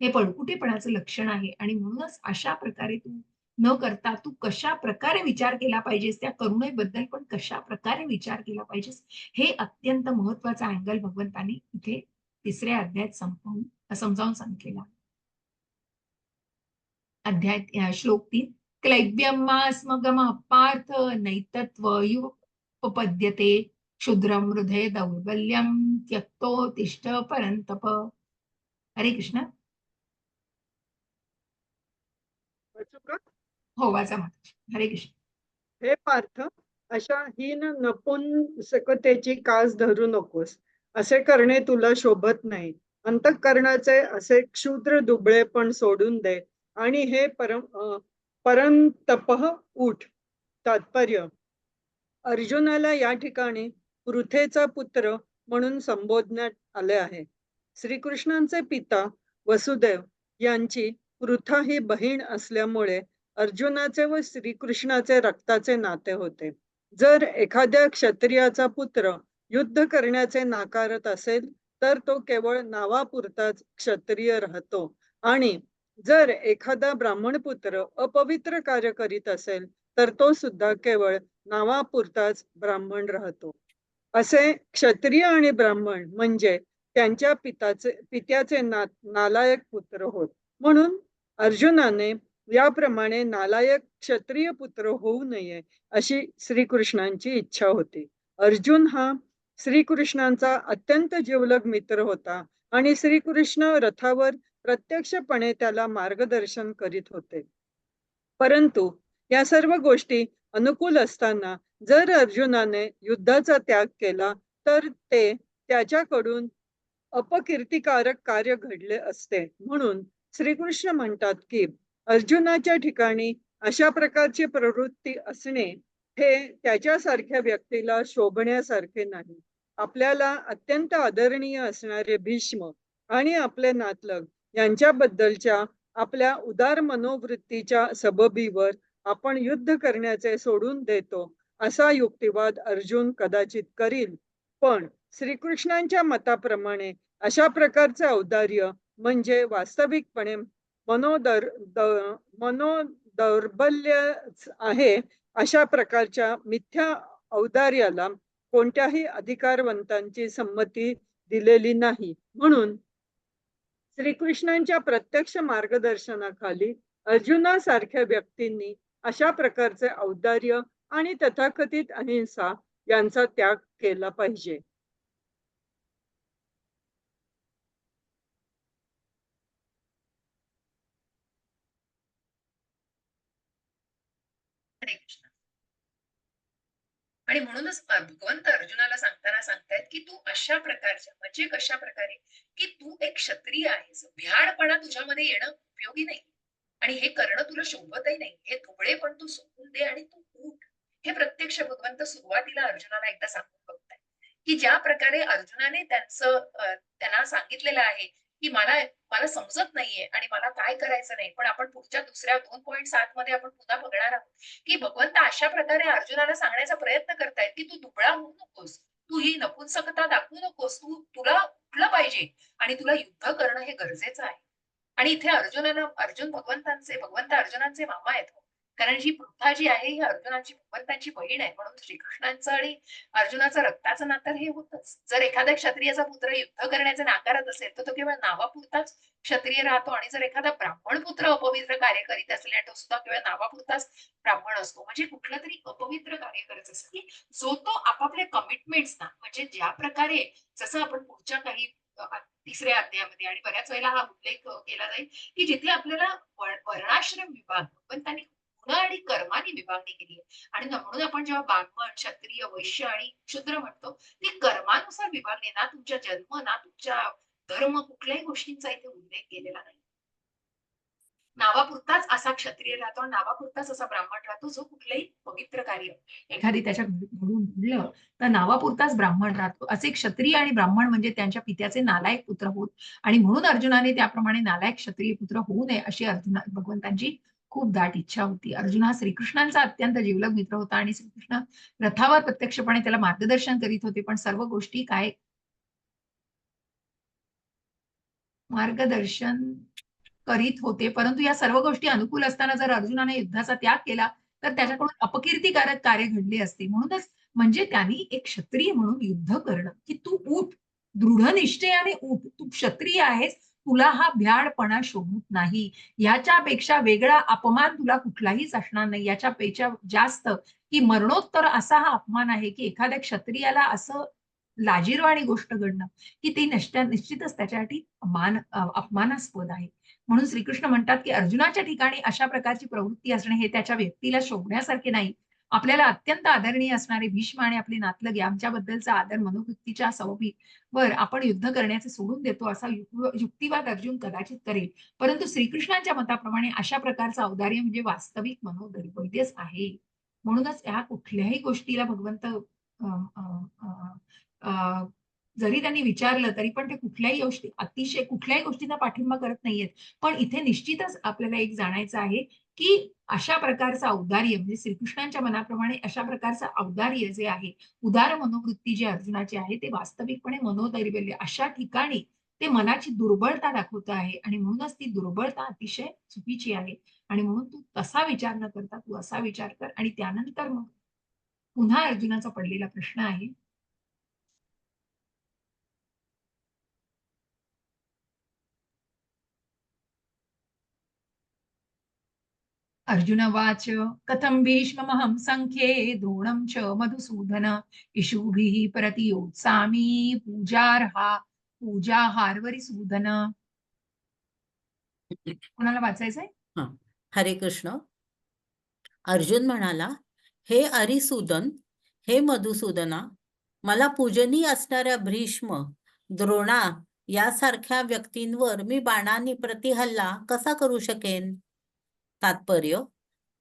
हे पळकुटेपणाचं लक्षण आहे. आणि म्हणूनच अशा प्रकारे तू न करता तू कशा प्रकारे विचार केला पाहिजेस, त्या करुणेबद्दल पण कशा प्रकारे विचार केला पाहिजेस, हे अत्यंत महत्वाचा अँगल भगवंतांनी इथे तिसऱ्या अध्यायात समजावून सांगितलेला आहे. अध्याय श्लोक 3 क्लैब्यमास्मगम पार्थ नैतत्वयुपपद्यते क्षुद्रम हृदय दौर्बल्यम त्यक्तोत्तिष्ठ परंतप. हरे कृष्ण. वाचू का? हो, वाचा माताजी. हरे कृष्ण. हे पार्थ, अशा हीन नपुंसकतेची कास धरू नकोस. असे करणे तुला शोभत नाही. अंतःकरणाचे असे क्षुद्र दुबळे पण सोडून दे आणि हे परंतपः उठ. तात्पर्य: अर्जुनाला या ठिकाणी पृथेचा पुत्र म्हणून संबोधण्यात आले आहे. श्रीकृष्णांचे पिता वसुदेव यांची पृथा ही बहीण असल्यामुळे अर्जुनाचे व श्रीकृष्णाचे रक्ताचे नाते होते. जर एखाद्या क्षत्रियाचा पुत्र युद्ध करण्याचे नाकारत असेल तर तो केवळ नावापुरताच क्षत्रिय राहतो, आणि जर एखादा ब्राह्मण पुत्र अपवित्र कार्य करीत असेल तर तो सुद्धा केवळ नावापुरताच ब्राह्मण राहतो. असे क्षत्रिय आणि ब्राह्मण म्हणजे त्यांच्या पित्याचे नालायक पुत्र होत. म्हणून अर्जुनाने याप्रमाणे नालायक क्षत्रिय पुत्र होऊ नये अशी श्रीकृष्णांची इच्छा होती. अर्जुन हा श्रीकृष्णांचा अत्यंत जिवलग मित्र होता आणि श्रीकृष्ण रथावर प्रत्यक्षपणे त्याला मार्गदर्शन करीत होते. परंतु या सर्व गोष्टी अनुकूल असताना जर अर्जुनाने युद्धाचा त्याग केला तर ते त्याच्याकडून अपकीर्तिकारक कार्य घडले असते. म्हणून श्रीकृष्ण म्हणतात की अर्जुनाच्या ठिकाणी अशा प्रकारची प्रवृत्ती असणे हे त्याच्यासारख्या व्यक्तीला शोभण्यासारखे नाही. आपल्याला अत्यंत आदरणीय असणारे भीष्म आणि आपले नातलग यांच्याबद्दलच्या आपल्या उदार मनोवृत्तीच्या सबबीवर आपण युद्ध करण्याचे सोडून देतो असा युक्तिवाद अर्जुन कदाचित करील. पण श्रीकृष्णांच्या मताप्रमाणे अशा प्रकारचे औदार्य म्हणजे वास्तविकपणे मनोदौर्बल्यच आहे. अशा प्रकारच्या मिथ्या औदार्याला कोणत्याही अधिकारवंतांची संमती दिलेली नाही. म्हणून श्रीकृष्णांच्या प्रत्यक्ष मार्गदर्शनाखाली अर्जुनासारख्या व्यक्तींनी अशा प्रकारचे औदार्य आणि तथाकथित अहिंसा यांचा त्याग केला पाहिजे. हरे कृष्ण. आणि म्हणूनच भगवंत अर्जुनाला सांगताना सांगतायत की तू अशा प्रकारच्या म्हणजे कशा प्रकारे की तू एक क्षत्रिय आहेस. भ्याडपणा तुझ्यामध्ये येणं उपयोगी नाही आणि हे करणं तुला शोभतही नाही. हे दुबळे पण तू सोडून दे आणि तू उठ. हे प्रत्यक्ष भगवंत सुरुवातीला अर्जुनाला एकदा सांगून बघताय की ज्या प्रकारे अर्जुनाने त्यांना सांगितलेलं आहे की मला समजत नाहीये आणि मला काय करायचं नाही. पण आपण पुढच्या दुसऱ्या 2.7 मध्ये आपण पुन्हा बघणार आहोत की भगवंत अशा प्रकारे अर्जुनाला सांगण्याचा प्रयत्न करतायत की तू दुबळा होऊ नकोस, तू ही नपुंसकता दाखवू नकोस, तुला उठलं पाहिजे आणि तुला युद्ध करणं हे गरजेचं आहे. आणि इथे भगवंत अर्जुनांचे मामा आहेत. कारण जी पृथा जी आहे ही अर्जुनाची भगवंतांची बहीण आहे. म्हणून श्रीकृष्णांचं आणि अर्जुनाचं रक्ताचं नातं हे होतच. जर एखाद्या क्षत्रियाचा पुत्र युद्ध करण्याचे नाकारत असेल तर तो केवळ नावापुरताच क्षत्रिय राहतो, आणि जर एखादा ब्राह्मण पुत्र अपवित्र कार्य करीत असेल तो सुद्धा केवळ नावापुरताच ब्राह्मण असतो. म्हणजे कुठलं तरी अपवित्र कार्य करायचं असं की जो तो आपापल्या कमिटमेंट्स ना, म्हणजे ज्या प्रकारे जसं आपण पुढच्या काही तिसऱ्या अध्यायामध्ये आणि बऱ्याच वेळेला हा उल्लेख केला जाईल की जिथे आपल्याला वर्णाश्रम विभाग भगवंतांनी गुण आणि कर्माने विभागणी केली आहे. आणि म्हणून आपण जेव्हा ब्राह्मण, क्षत्रिय, वैश्य आणि शूद्र म्हणतो ती कर्मानुसार विभागणी, ना तुमच्या जन्म ना तुमच्या धर्म, कुठल्याही गोष्टींचा इथे उल्लेख केलेला नाही. नावापुरताच असा क्षत्रिय राहतो, नावापुरताच असा ब्राह्मण राहतो जो कुठलंही पवित्र कार्य एखादी त्याच्या घडून घडलं तर नावापुरताच ब्राह्मण राहतो. असे क्षत्रिय आणि ब्राह्मण म्हणजे त्यांच्या पित्याचे नालायक पुत्र होत, आणि म्हणून अर्जुनाने त्याप्रमाणे नालायक क्षत्रिय पुत्र होऊ नये अशी भगवंतांची खूप दाट इच्छा होती. अर्जुन हा श्रीकृष्णांचा अत्यंत जिवलग मित्र होता आणि श्रीकृष्ण रथावर प्रत्यक्षपणे त्याला मार्गदर्शन करीत होते. पण सर्व गोष्टी काय मार्गदर्शन करीत होते, परंतु या सर्व गोष्टी अनुकूल असताना जर अर्जुनाने युद्धाचा त्याग केला तर त्याच्याकडून अपकीर्तिकारक कार्य घडले असते. म्हणूनच म्हणजे त्यांनी एक क्षत्रिय म्हणून युद्ध करणं की तू उठ, दृढ निश्चयाने उठ, तू क्षत्रिय आहेस, तुला हा भ्याडपणा शोभत नाही. याच्यापेक्षा वेगळा अपमान तुला कुठलाहीच असणार नाही. याच्यापेक्षा जास्त की मरणोत्तर असा हा अपमान आहे की एखाद्या क्षत्रियाला असं लाजिरवाणी गोष्ट घडणं की ती निश्चितच त्याच्यासाठी अपमानास्पद आहे. म्हणून श्रीकृष्ण म्हणतात की अर्जुनाच्या ठिकाणी अशा प्रकारची प्रवृत्ती असणे हे त्याच्या व्यक्तीला शोभण्यासारखे नाही. आपल्याला अत्यंत आदरणीय असणारे भीष्म आणि आपले नातलग यांच्याबद्दलचा आदर मनोवृत्तीच्या वर आपण युद्ध करण्याचे सोडून देतो असा युक्तिवाद अर्जुन कदाचित करेल. परंतु श्रीकृष्णांच्या मताप्रमाणे अशा प्रकारचं औदार्य म्हणजे वास्तविक मनोधैर्यच आहे. म्हणूनच ह्या कुठल्याही गोष्टीला भगवंत जरी त्यांनी विचारलं तरी पण ते कुठल्याही गोष्टींना पाठिंबा करत नाहीयेत. पण इथे निश्चितच आपल्याला एक जाणायचं आहे की अशा प्रकारचं औदार्य म्हणजे श्रीकृष्णांच्या मनाप्रमाणे अशा प्रकारचं औदार्य जे आहे, उदार मनोवृत्ती जी अर्जुनाची आहे ते वास्तविकपणे मनोधैर्य अशा ठिकाणी ते मनाची दुर्बलता दाखवत आहे आणि म्हणूनच ती दुर्बलता अतिशय चुकीची आहे. आणि म्हणून तू तसा विचार न करता तू असा विचार कर. आणि त्यानंतर मग पुन्हा अर्जुनाचा पडलेला प्रश्न आहे, अर्जुनवाच कथं भीष्ममहं संख्ये द्रोणं च मधुसूदन इषुभिः प्रतियोत्सामि पूजाहारवरिसूदन. कोणाला वाचायचंय? हा. हरे कृष्ण. अर्जुन म्हणाला, हे अरिसूदन, हे मधुसूदना, मला पूजनीय असणाऱ्या भीष्म, द्रोणा यासारख्या व्यक्तींवर मी बाणाने प्रतिहल्ला कसा करू शकेन? तात्पर्य,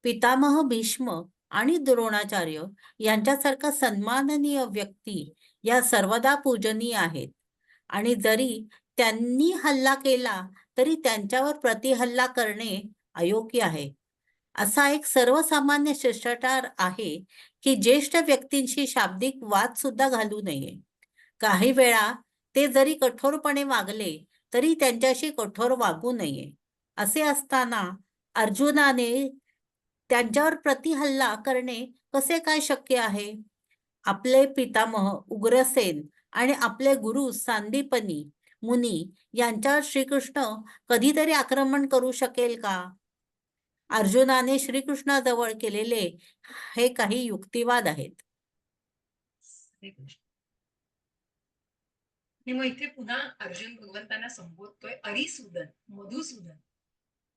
पितामह भीष्म आणि द्रोणाचार्य यांच्यासारखा सन्माननीय व्यक्ती या सर्वदा पूजनीय आहेत आणि जरी त्यांनी हल्ला केला तरी त्यांच्यावर प्रतिहल्ला करणे अयोग्य आहे. असा एक सर्वसामान्य शिष्टाचार आहे की ज्येष्ठ व्यक्तींशी शाब्दिक वाद सुद्धा घालू नये. काही वेळा ते जरी कठोरपणे वागले तरी त्यांच्याशी कठोर वागू नये. असे असताना अर्जुनाने त्यांच्यावर प्रतिहल्ला करणे कसे काय शक्य आहे? आपले पितामह उग्रसेन आणि आपले गुरु सांदीपनी मुनी यांच्यावर श्रीकृष्ण कधीतरी आक्रमण करू शकेल का? अर्जुनाने श्रीकृष्णाजवळ केलेले हे काही युक्तिवाद आहेत. आणि मग इथे पुन्हा अर्जुन भगवंतांना संबोधतोय अरिसूदन, मधुसूदन.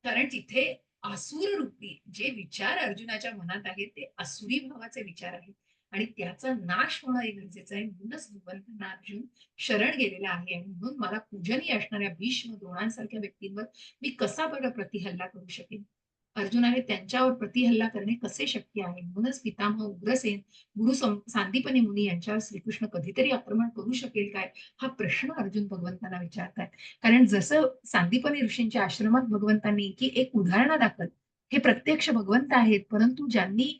कारण तिथे असुर रूपी जे विचार अर्जुनाच्या मनात आहेत ते असुरी भावाचे विचार आहेत आणि त्याचा नाश होणं हे गरजेचं आहे. म्हणूनच भगवंतांना अर्जुन शरण गेलेला आहे. आणि म्हणून मला पूजनीय असणाऱ्या भीष्म द्रोणांसारख्या व्यक्तींवर मी कसा बरं प्रतिहल्ला करू शकेन? अर्जुनाने त्यांच्यावर प्रतिहल्ला करणे कसे शक्य आहे? म्हणूनच पितामह उग्रसेन, गुरु सांदीपनी मुनी यांच्यावर श्रीकृष्ण कधीतरी आक्रमण करू शकेल काय, हा प्रश्न अर्जुन भगवंतांना विचारतात. कारण जसं सांदीपनी ऋषींच्या आश्रमात भगवंतांनी की एक उदाहरणादाखल हे प्रत्यक्ष भगवंत आहेत, परंतु ज्यांनी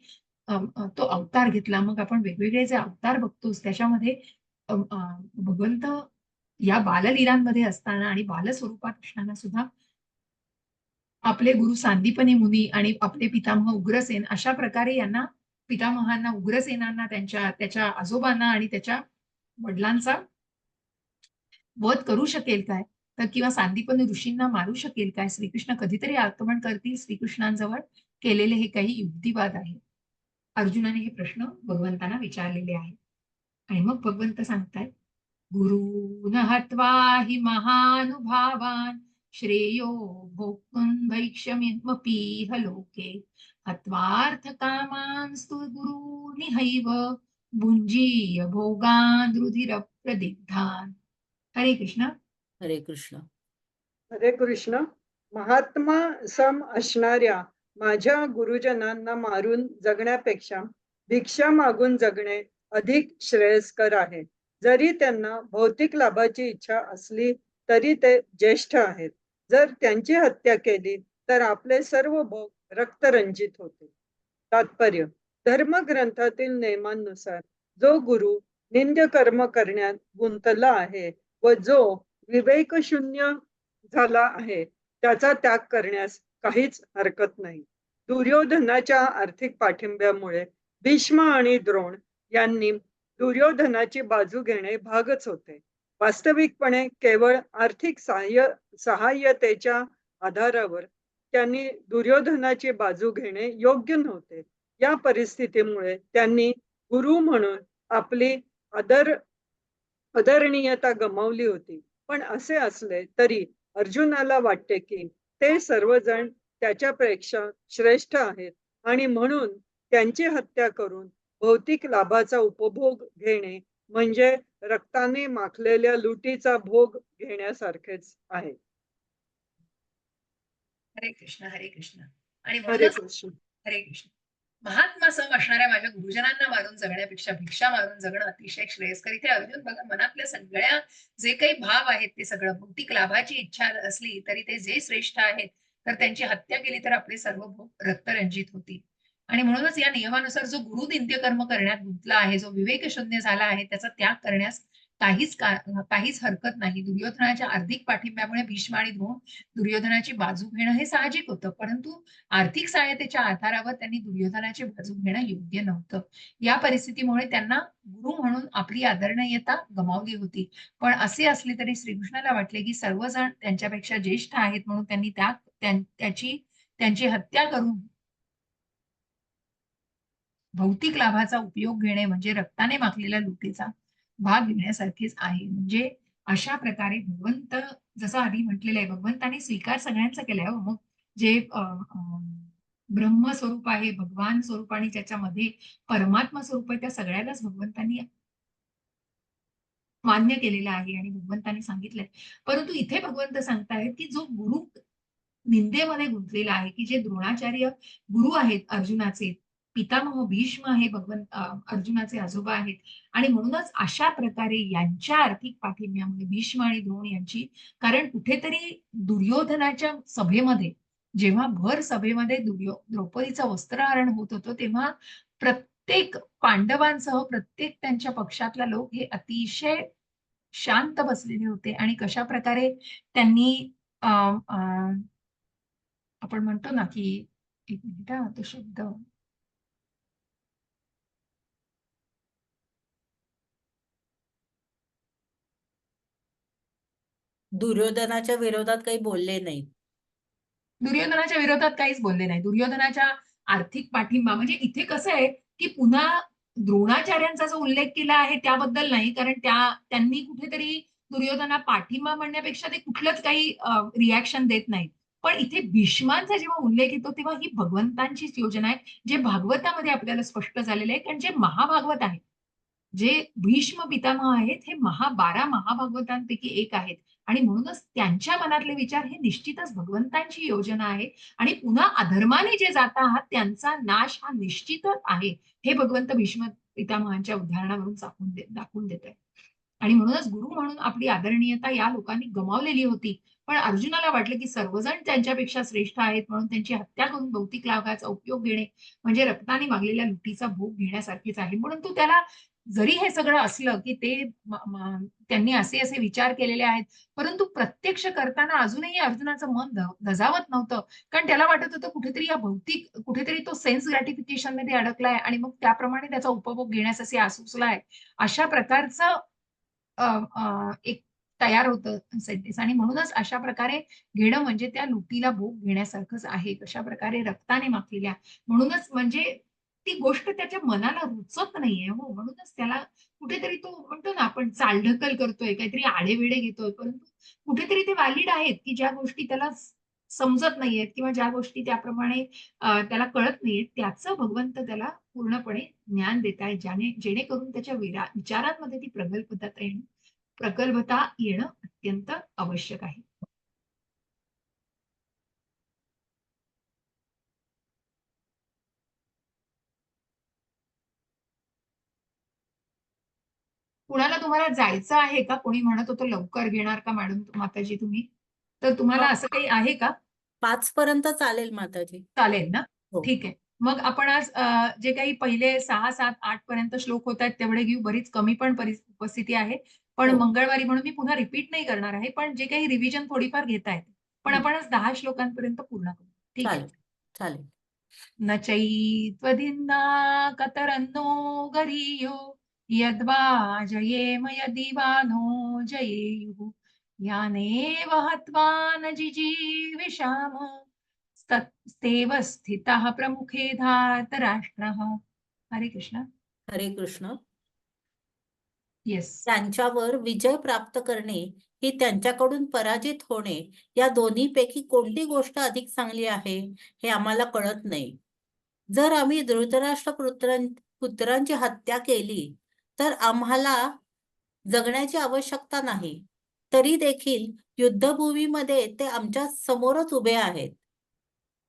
तो अवतार घेतला, मग आपण वेगवेगळे जे अवतार बघतोस त्याच्यामध्ये भगवंत या बाललीलांमध्ये असताना आणि बालस्वरूपात असताना सुद्धा आपले गुरु सांदीपनी मुनी आणि आपले पितामह उग्रसेन अशा प्रकारे यांना पितामहांना उग्रसेनांना त्याच्या आजोबांना आणि त्याच्या वडिलांचा वध करू शकेल काय, तर किंवा सांदीपनी ऋषींना मारू शकेल काय? श्रीकृष्ण कधीतरी आक्रमण करतील श्रीकृष्णांजवळ केलेले हे काही युक्तिवाद आहे. अर्जुनाने हे प्रश्न भगवंतांना विचारलेले आहेत. आणि मग भगवंत सांगतायत, गुरून हत्वा हि महानुभावान श्रेयो भोक्तुं भैक्षमिमपीह लोके हत्वार्थ कामांस्तु गुरूनिहैव भुञ्जीय भोगान् रुधिर प्रदिग्धान्. हरे कृष्ण. हरे कृष्ण. हरे कृष्ण. महात्मा सम असणाऱ्या माझ्या गुरुजनांना मारून जगण्यापेक्षा भिक्षा मागून जगणे अधिक श्रेयस्कर आहे. जरी त्यांना भौतिक लाभाची इच्छा असली तरी ते ज्येष्ठ आहेत. जर त्यांची हत्या केली तर आपले सर्व भोग रक्तरंजित होते. तात्पर्य, धर्मग्रंथातील नियमांनुसार जो गुरु निंद्य कर्म करण्यात गुंतला आहे व जो विवेकशून्य झाला आहे त्याचा त्याग करण्यास काहीच हरकत नाही. दुर्योधनाच्या आर्थिक पाठिंब्यामुळे भीष्म आणि द्रोण यांनी दुर्योधनाची बाजू घेणे भागच होते. वास्तविकपणे केवळ आर्थिक सहाय्यतेच्या आधारावर त्यांनी दुर्योधनाची बाजू घेणे योग्य नव्हते. या परिस्थितीमुळे त्यांनी गुरु म्हणून आपली आदर आदरणीयता गमावली होती. पण असे असले तरी अर्जुनाला वाटते की ते सर्वजण त्याच्यापेक्षा श्रेष्ठ आहेत आणि म्हणून त्यांची हत्या करून भौतिक लाभाचा उपभोग घेणे म्हणजे रक्ताने माखलेल्या लुटीचा भोग घेण्यासारखेच आहे. हरे कृष्ण, हरे कृष्ण. आणि हरे म्हणूनच कृष्ण. हरे कृष्ण. महात्मा सम असणाऱ्या माझ्या गुरुजनांना मारून जगण्यापेक्षा भिक्षा मारून जगणं अतिशय श्रेयस्कर. इथे अर्जुन बघा मनातल्या सगळ्या जे काही भाव आहेत ते सगळं भौतिक लाभाची इच्छा असली तरी ते जे श्रेष्ठ आहेत तर त्यांची हत्या केली तर आपले सर्व भोग रक्तरंजित होतील. आणि म्हणूनच या नियमानुसार जो गुरु नित्यकर्म करण्यात गुंतला आहे, जो विवेकशून्य झाला आहे, त्याचा त्याग करण्यास काहीच हरकत नाही. दुर्योधनाच्या आर्थिक पाठिंब्यामुळे भीष्म आणि द्रोण दुर्योधनाची बाजू घेणं हे साहजिक होतं, परंतु आर्थिक सहायतेच्या आधारावर त्यांनी दुर्योधनाची बाजू घेणं योग्य नव्हतं. या परिस्थितीमुळे त्यांना गुरु म्हणून आपली आदरणीयता गमावली होती. पण असे असले तरी श्रीकृष्णाला वाटले की सर्वजण त्यांच्यापेक्षा ज्येष्ठ आहेत म्हणून त्यांनी त्यांची हत्या करून भौतिक लाभाचा उपयोग घेणे म्हणजे रक्ताने माखलेल्या लुटीचा भाग घेण्यासारखेच आहे. म्हणजे अशा प्रकारे भगवंत जसं आधी म्हटलेलं आहे भगवंताने स्वीकार सगळ्यांचा केलाय हो. मग जे ब्रह्म स्वरूप आहे, भगवान स्वरूप आणि त्याच्यामध्ये परमात्मा स्वरूप आहे त्या सगळ्यालाच भगवंतांनी मान्य केलेलं आहे आणि भगवंतांनी सांगितलंय. परंतु इथे भगवंत सांगतायत की जो गुरु निंदेमध्ये गुंतलेला आहे, की जे द्रोणाचार्य गुरु आहेत अर्जुनाचे, पितामह भीष्म हे अर्जुनाचे आजोबा आहेत आणि म्हणूनच अशा प्रकारे यांच्या आर्थिक पाठिंब्यामुळे भीष्म आणि द्रोण यांची कारण कुठेतरी दुर्योधनाच्या सभेमध्ये जेव्हा भर सभेमध्ये द्रौपदीचं वस्त्रहरण होत होतं तेव्हा प्रत्येक पांडवांसह प्रत्येक त्यांच्या पक्षातला लोक हे अतिशय शांत बसलेले होते आणि कशा प्रकारे त्यांनी आपण म्हणतो ना की एक मिनिट तो शब्द दुर्योधनाच्या विरोधात काही बोलले नाही. दुर्योधनाच्या विरोधात काहीच बोलले नाही. दुर्योधनाच्या आर्थिक पाठिंबा म्हणजे इथे कसं आहे की पुन्हा द्रोणाचार्यांचा जो उल्लेख केला आहे त्याबद्दल नाही, कारण त्यांनी कुठेतरी दुर्योधना पाठिंबा म्हणण्यापेक्षा ते कुठलंच काही रिॲक्शन देत नाहीत. पण इथे भीष्मांचा जेव्हा उल्लेख येतो तेव्हा ही भगवंतांचीच योजना आहे, जे भागवतामध्ये आपल्याला स्पष्ट झालेलं आहे. कारण जे महाभागवत आहे, जे भीष्म पितामह आहेत हे 12 महाभागवतांपैकी एक आहेत आणि म्हणूनच त्यांच्या मनातले विचार हे निश्चितच भगवंतांची योजना आहे आणि पुन्हा अधर्माने जे जात आहात त्यांचा नाश हा निश्चितच आहे हे भगवंत भीष्म पितामहांच्या उदाहरणावरून दाखवून देत आहे. आणि म्हणूनच गुरु म्हणून आपली आदरणीयता या लोकांनी गमावलेली होती. पण अर्जुनाला वाटलं की सर्वजण त्यांच्यापेक्षा श्रेष्ठ आहेत म्हणून त्यांची हत्या करून भौतिक लाभाचा उपयोग घेणे म्हणजे रक्ताने मागलेल्या लुटीचा भोग घेण्यासारखेच आहे. परंतु त्याला जरी हे सगळं असलं की ते त्यांनी असे विचार केलेले आहेत, परंतु प्रत्यक्ष करताना अजूनही अर्जुनाचं मन धजावत नव्हतं. कारण त्याला वाटत होतं कुठेतरी या भौतिक कुठेतरी तो सेन्स ग्रॅटिफिकेशन मध्ये अडकलाय आणि मग त्याप्रमाणे त्याचा उपभोग घेण्यास असे आसुसलाय. अशा प्रकारचं एक तयार होतं सेंटेन्स आणि म्हणूनच अशा प्रकारे घेणं म्हणजे त्या लुटीला भोग घेण्यासारखंच आहे. कशा प्रकारे रक्ताने माखलेल्या म्हणूनच म्हणजे ती गोष्ट त्याच्या मनाला रुचत नाहीये हो. म्हणूनच त्याला कुठेतरी तो म्हणतो ना आपण चालढकल करतोय, काहीतरी आढेवेढे घेतोय, परंतु कुठेतरी ते व्हॅलिड आहेत की ज्या गोष्टी त्याला समजत नाहीयेत किंवा ज्या गोष्टी त्याप्रमाणे त्याला कळत नाहीयेत त्याचं भगवंत त्याला पूर्णपणे ज्ञान देत आहे, जेणेकरून त्याच्या विचारांमध्ये ती प्रगल्भता येणं अत्यंत आवश्यक आहे. कुणाला तुम्हाला जायचं आहे का? कोणी म्हणत होतं लवकर घेणार का मॅडम माताजी तुम्ही? तर तुम्हाला असं काही आहे का? 5 पर्यंत चालेल माताजी. चालेल ना? हो. ठीक आहे. मग आपण आज जे काही पहिले 6, 7, 8 पर्यंत श्लोक होत आहेत तेवढे घेऊ. बरीच कमी पण उपस्थिती आहे. पण हो. मंगळवारी म्हणून मी पुन्हा रिपीट नाही करणार आहे. पण जे काही रिव्हिजन थोडीफार घेता येते. पण आपण आज 10 श्लोकांपर्यंत पूर्ण करू. ठीक आहे. चालेल. न चैत्वदिन्ना कतरन्नो गरीयो यद्वा जयेम यदि वा नो जयेयुः यानेव हत्वा न जिजीविषाम तेव स्थितः प्रमुखे धार्तराष्ट्रः. हरे कृष्ण. हरे कृष्ण. येस. त्यांच्यावर विजय प्राप्त करणे ही त्यांच्याकडून पराजित होणे या दोन्हीपैकी कोणती गोष्ट अधिक चांगली आहे हे आम्हाला कळत नाही. जर आम्ही धृतराष्ट्र पुत्रांची हत्या केली तर आम्हाला जगण्याची आवश्यकता नाही. तरी देखील युद्धभूमीमध्ये ते आमच्या समोरच उभे आहेत.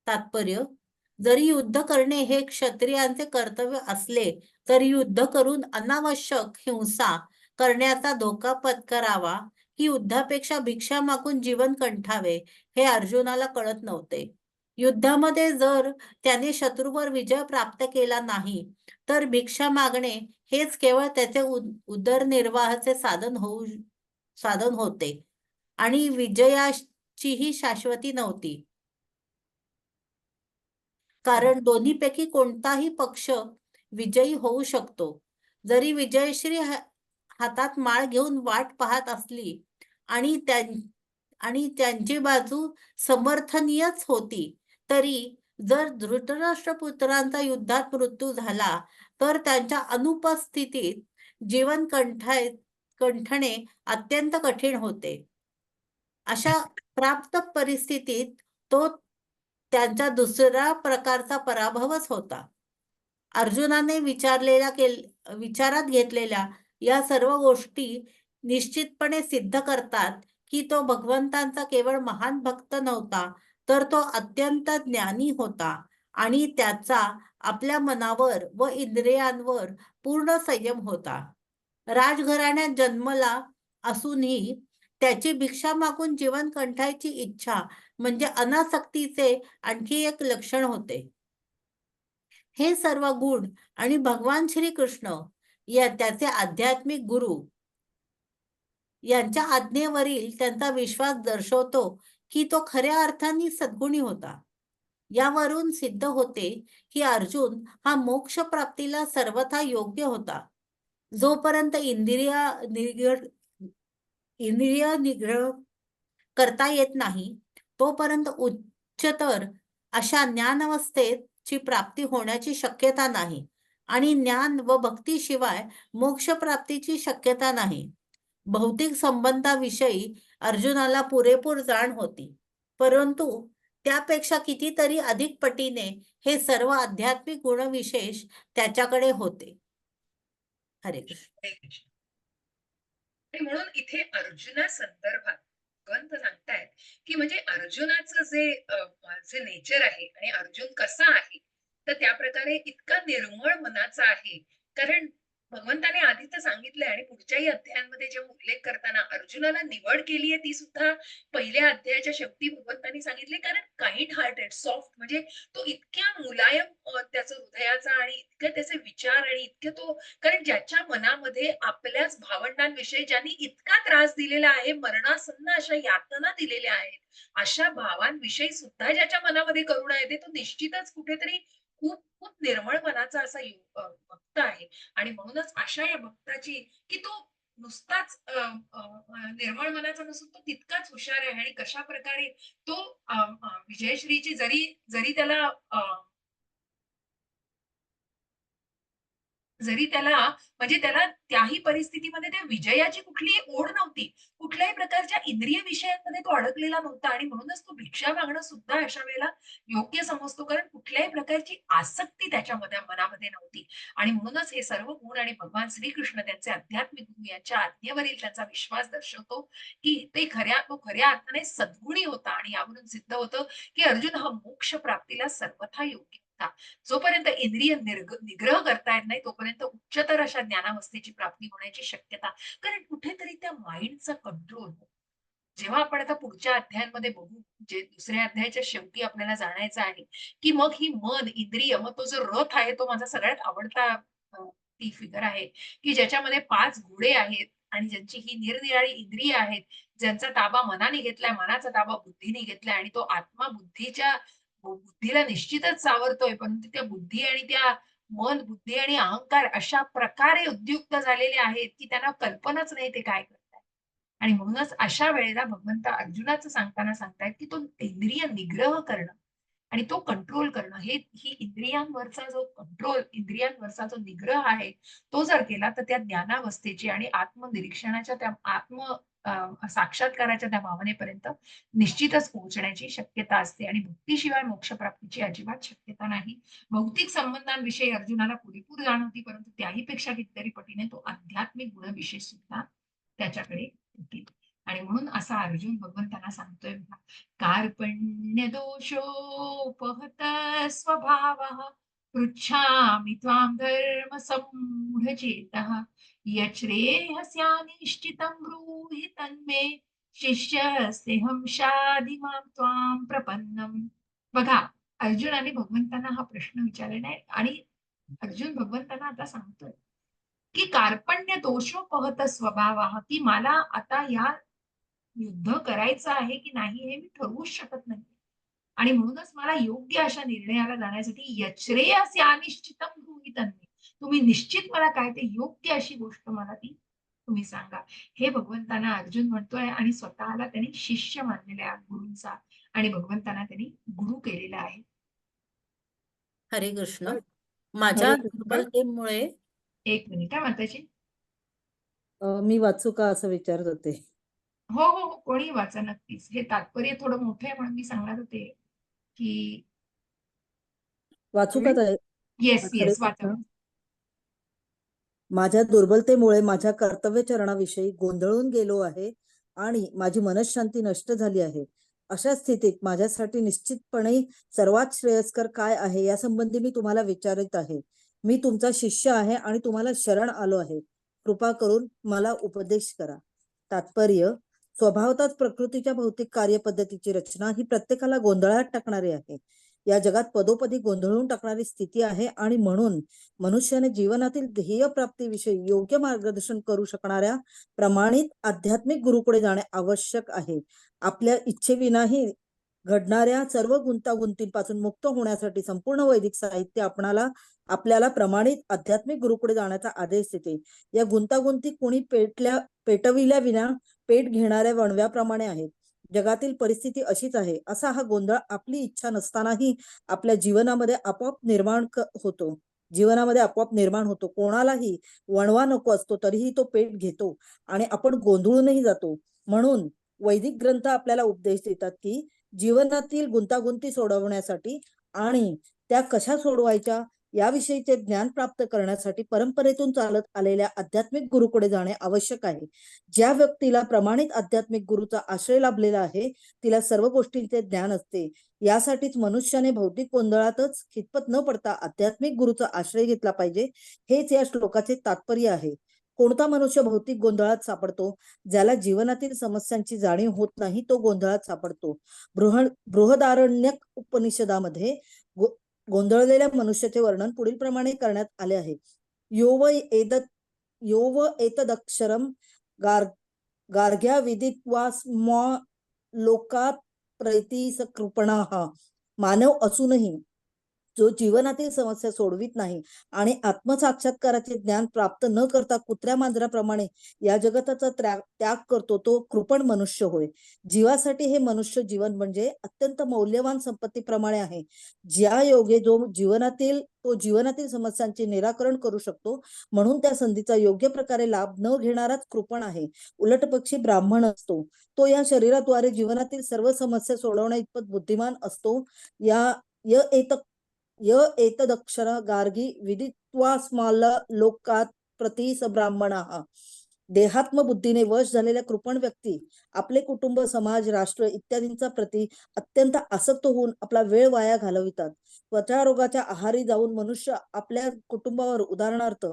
तात्पर्य, जरी युद्ध करणे हे क्षत्रियांचे कर्तव्य असले तरी युद्ध करून अनावश्यक हिंसा करण्याचा धोका पत्करावा की युद्धापेक्षा भिक्षा मागून जीवन कंठावे हे अर्जुनाला कळत नव्हते. युद्धामध्ये जर त्याने शत्रूवर विजय प्राप्त केला नाही तर भिक्षा मागणे हेच केवळ त्याचे उदरनिर्वाहाचे साधन होते आणि विजयाचीही शाश्वती नव्हती. कारण दोन्हीपैकी कोणताही पक्ष विजयी होऊ शकतो. जरी विजयश्री हातात माळ घेऊन वाट पाहत असली आणि त्यांची बाजू समर्थनीयच होती, तरी जर धृतराष्ट्र पुत्रांचा युद्धात मृत्यू झाला तर त्यांच्या अनुपस्थितीत जीवन कंठणे अत्यंत कठीण होते. अशा प्राप्त परिस्थितीत तो त्यांचा दुसरा प्रकारचा पराभवच होता. अर्जुनाने विचारात घेतलेल्या या सर्व गोष्टी निश्चितपणे सिद्ध करतात की तो भगवंतांचा केवळ महान भक्त नव्हता, तर तो अत्यंत ज्ञानी होता आणि त्याचा आपल्या मनावर व इंद्रियांवर पूर्ण संयम होता. राजघराण्यात जन्मला असूनही त्याची भिक्षा मागून जीवन कंठायची इच्छा म्हणजे अनासक्तीचे आणखी एक लक्षण होते. हे सर्व गुण आणि भगवान श्रीकृष्ण या त्याचे आध्यात्मिक गुरु यांच्या आज्ञेवरील त्यांचा विश्वास दर्शवतो की तो खऱ्या अर्थाने सद्गुणी होता. यावरून सिद्ध होते की अर्जुन हा मोक्ष प्राप्तीला सर्वथा योग्य होता. जोपर्यंत इंद्रिय निग्रह करता येत नाही तोपर्यंत उच्चतर अशा ज्ञानावस्थेची प्राप्ती होण्याची शक्यता नाही आणि ज्ञान व भक्तीशिवाय मोक्ष प्राप्तीची शक्यता नाही. भौतिक संबंधाविषयी अर्जुनाला पुरेपूर जाण होती, परंतु त्यापेक्षा कितीतरी अधिक पटीने हे सर्व आध्यात्मिक गुणविशेष त्याच्याकडे होते. हरे कृष्ण. आणि म्हणून इथे अर्जुना संदर्भात ग्रंथ सांगतायत की म्हणजे अर्जुनाचं जे नेचर आहे आणि अर्जुन कसा आहे, तर त्या प्रकारे इतका निर्मळ मनाचा आहे. कारण भगवंताने आधी तर सांगितलंय आणि पुढच्याही अध्यायांमध्ये जेव्हा उल्लेख करताना अर्जुनाला निवड केली आहे ती सुद्धा पहिल्या अध्यायाच्या शेवटी भगवंतांनी सांगितले. कारण काइंड हार्टेड, सॉफ्ट, म्हणजे तो इतक्या मुलायम त्याचं हृदयाचा आणि इतके त्याचे विचार आणि इतके तो, कारण ज्याच्या मनामध्ये आपल्याच भावंडांविषयी ज्यांनी इतका त्रास दिलेला आहे, मरणासन्न अशा यातना दिलेल्या आहेत, अशा भावांविषयी सुद्धा ज्याच्या मनामध्ये करुणा येते, तो निश्चितच कुठेतरी खूप खूप निर्मळ मनाचा असा भक्त आहे. आणि म्हणूनच अशा या भक्ताची की तो नुसताच निर्मळ मनाचा नसून तो तितकाच हुशार आहे. आणि कशा प्रकारे तो विजयश्रीची जरी त्याला म्हणजे त्याला त्याही परिस्थितीमध्ये त्या विजयाची कुठलीही ओढ नव्हती, कुठल्याही प्रकारच्या इंद्रिय विषयांमध्ये तो अडकलेला नव्हता आणि म्हणूनच तो भिक्षा मागणं सुद्धा अशा वेळेला योग्य समजतो, कारण कुठल्याही प्रकारची आसक्ती त्याच्या मनामध्ये नव्हती. आणि म्हणूनच हे सर्व गुण आणि भगवान श्रीकृष्ण त्यांचे आध्यात्मिक गुरु यांच्या आज्ञेवरील त्यांचा विश्वास दर्शवतो की तो खऱ्या अर्थाने सद्गुणी होता. आणि यावरून सिद्ध होतं की अर्जुन हा मोक्ष प्राप्तीला सर्वथा योग्य होता. जोपर्यंत इंद्रिय निग्रह करता येत नाही तोपर्यंत उच्चतर अशा ज्ञानावस्थेची प्राप्ती होण्याची शक्यता, कारण कुठेतरी त्या माइंडचा कंट्रोल. जेव्हा आपण आता पुढच्या अध्यायांमध्ये बघू, जे दुसऱ्या अध्यायाच्या शेवटी आपल्याला जाणायचं आहे की मग ही मन, इंद्रिय, मग तो जो रथ आहे तो माझा सगळ्यात आवडता ती फिगर आहे की ज्याच्यामध्ये 5 घोडे आहेत आणि ज्यांची ही निरनिराळी इंद्रिय आहेत, ज्यांचा ताबा मनाने घेतलाय, मनाचा ताबा बुद्धीने घेतलाय आणि तो आत्मा बुद्धीला निश्चितच सावरतोय, परंतु त्या बुद्धी आणि त्या मन, बुद्धी आणि अहंकार अशा प्रकारे उद्युक्त झालेले आहेत की त्यांना कल्पनाच नाही ते काय करतात. आणि म्हणूनच अशा वेळेला भगवंत अर्जुनाचं सांगताना सांगतायत की तो इंद्रिय निग्रह करणं आणि तो कंट्रोल करणं ही इंद्रियांवरचा जो कंट्रोल, इंद्रियांवरचा जो निग्रह आहे, तो जर केला तर त्या ज्ञानावस्थेची आणि आत्मनिरीक्षणाच्या त्या साक्षात्काराच्या त्या भावनेपर्यंत निश्चितच पोहोचण्याची शक्यता असते आणि भक्तीशिवाय मोक्षप्राप्तीची अजिबात शक्यता नाही. भौतिक संबंधांविषयी अर्जुनाला पुरेपूर जाण होती, परंतु त्याहीपेक्षा कितीतरी पटीने तो आध्यात्मिक गुणविशेष सुद्धा त्याच्याकडे होती. आणि म्हणून असा अर्जुन भगवंतांना सांगतोय बघा, कार्पण्य दोषोपहत स्वभावः पृच्छामि त्वां धर्म सम्मूढचेतः यच्छ्रेयस्यानिश्चितं ब्रूहि तन्मे शिष्यस्तेऽहं शाधि मां त्वां प्रपन्नम्. बघा, अर्जुनाने भगवंतांना हा प्रश्न विचारलेला आहे आणि अर्जुन भगवंतांना आता सांगतोय की कार्पण्य दोषोपहत स्वभाव, की मला आता या युद्ध करायचं आहे की नाही हे मी ठरवूच शकत नाही आणि म्हणूनच मला योग्य अशा निर्णयाला जाण्यासाठी यच्छ्रेयस्य अनिश्चितं ब्रूहि तन्मे. तुम्ही निश्चित मला काय ते योग्य अशी गोष्ट मला ती तुम्ही सांगा. हे भगवंतांना अर्जुन म्हणतोय आणि स्वतःला त्यांनी शिष्य मानलेला आहे गुरूंचा आणि भगवंतांना त्यांनी गुरु केलेला आहे. हरे कृष्ण. हरे माझ्या कृष्ण. दुर्बलतेमुळे एक मिनिट हा माताजी. मी वाचू का असं विचारत होते. हो हो हो, कोणी वाचा नक्कीच. हे तात्पर्य थोडं मोठं आहे म्हणून मी सांगणार होते की वाचू का ताई? येस हरे येस वाचा. कृष्ण. माझ्या दुर्बलतेमुळे माझ्या कर्तव्य चरणाविषयी गोंधळून गेलो आहे आणि माझी मनःशांती नष्ट झाली आहे. अशा स्थितीत माझ्यासाठी निश्चितपणे सर्वात श्रेयस्कर काय आहे या संबंधी मी तुम्हाला विचारित आहे. मी तुमचा शिष्य आहे आणि तुम्हाला शरण आलो आहे. कृपा करून मला उपदेश करा. तात्पर्य, स्वभावतःच प्रकृतीच्या भौतिक कार्यपद्धतीची रचना ही प्रत्येकाला गोंधळात टाकणारी आहे. या जगात पदोपदी गोंधळून टाकणारी स्थिती आहे आणि म्हणून मनुष्याने जीवनातील ध्येय प्राप्तीविषयी योग्य मार्गदर्शन करू शकणाऱ्या प्रमाणित आध्यात्मिक गुरुकडे जाणे आवश्यक आहे. आपल्या इच्छेविनाही घडणाऱ्या सर्व गुंतागुंतींपासून मुक्त होण्यासाठी संपूर्ण वैदिक साहित्य आपल्याला प्रमाणित आध्यात्मिक गुरुकडे जाण्याचा आदेश देते. या गुंतागुंती कोणी पेटविल्या विना पेट घेणाऱ्या वणव्याप्रमाणे आहेत. जगातील परिस्थिती अशीच आहे. असा हा गोंधळ आपली इच्छा नसतानाही आपल्या जीवनामध्ये आपोआप निर्माण होतो. कोणालाही वणवा नको असतो तरीही तो पेट घेतो आणि आपण गोंधळूनही जातो. म्हणून वैदिक ग्रंथ आपल्याला उपदेश देतात की जीवनातील गुंतागुंती सोडवण्यासाठी आणि त्या कशा सोडवायच्या याविषयीचे ज्ञान प्राप्त करण्यासाठी परंपरेतून चालत आलेल्या आध्यात्मिक गुरुकडे जाणे आवश्यक आहे. ज्या व्यक्तीला प्रमाणित आध्यात्मिक गुरुचा आश्रय लाभलेला आहे तिला सर्व गोष्टींचे ज्ञान असते. यासाठीच मनुष्याने भौतिक गोंधळातच खितपत न पडता आध्यात्मिक गुरुचा आश्रय घेतला पाहिजे. हेच या श्लोकाचे तात्पर्य आहे. कोणता मनुष्य भौतिक गोंधळात सापडतो? ज्याला जीवनातील समस्यांची जाणीव होत नाही तो गोंधळात सापडतो. बृहदारण्यक उपनिषदामध्ये गोंधळलेल्या मनुष्याचे वर्णन पुढील प्रमाणे करण्यात आले आहे. यो व एतदक्षरम गार्ग्या विदित्वा स्म लोकात प्रैतीस कृपणाः. मानव असूनही जो जीवनातील समस्या सोडवित नाही आणि आत्मसाक्षात्काराचे ज्ञान प्राप्त न करता कुत्र्या मांजराप्रमाणे या जगताचा त्याग करतो तो कृपण मनुष्य होय. जीवासाठी हे मनुष्य जीवन म्हणजे अत्यंत मौल्यवान संपत्तीप्रमाणे आहे. ज्या योगे जो जीवनातील समस्यांचे निराकरण करू शकतो म्हणून त्या संधीचा योग्य प्रकारे लाभ न घेणाराच कृपण आहे. उलट पक्षी ब्राह्मण असतो. तो या शरीराद्वारे जीवनातील सर्व समस्या सोडवण्या इतपत बुद्धिमान असतो. य एतदक्षर गार्गी विदित्वा स्माल लोकात प्रतीस ब्राह्मणाः. देहात्म बुद्धीने वश झालेल्या कृपण व्यक्ती आपले कुटुंब, समाज, राष्ट्र इत्यादींचा प्रती अत्यंत आसक्त होऊन आपला वेळ वाया घालवितात. त्वचारोगाच्या आहारी जाऊन मनुष्य आपल्या कुटुंबावर, उदाहरणार्थ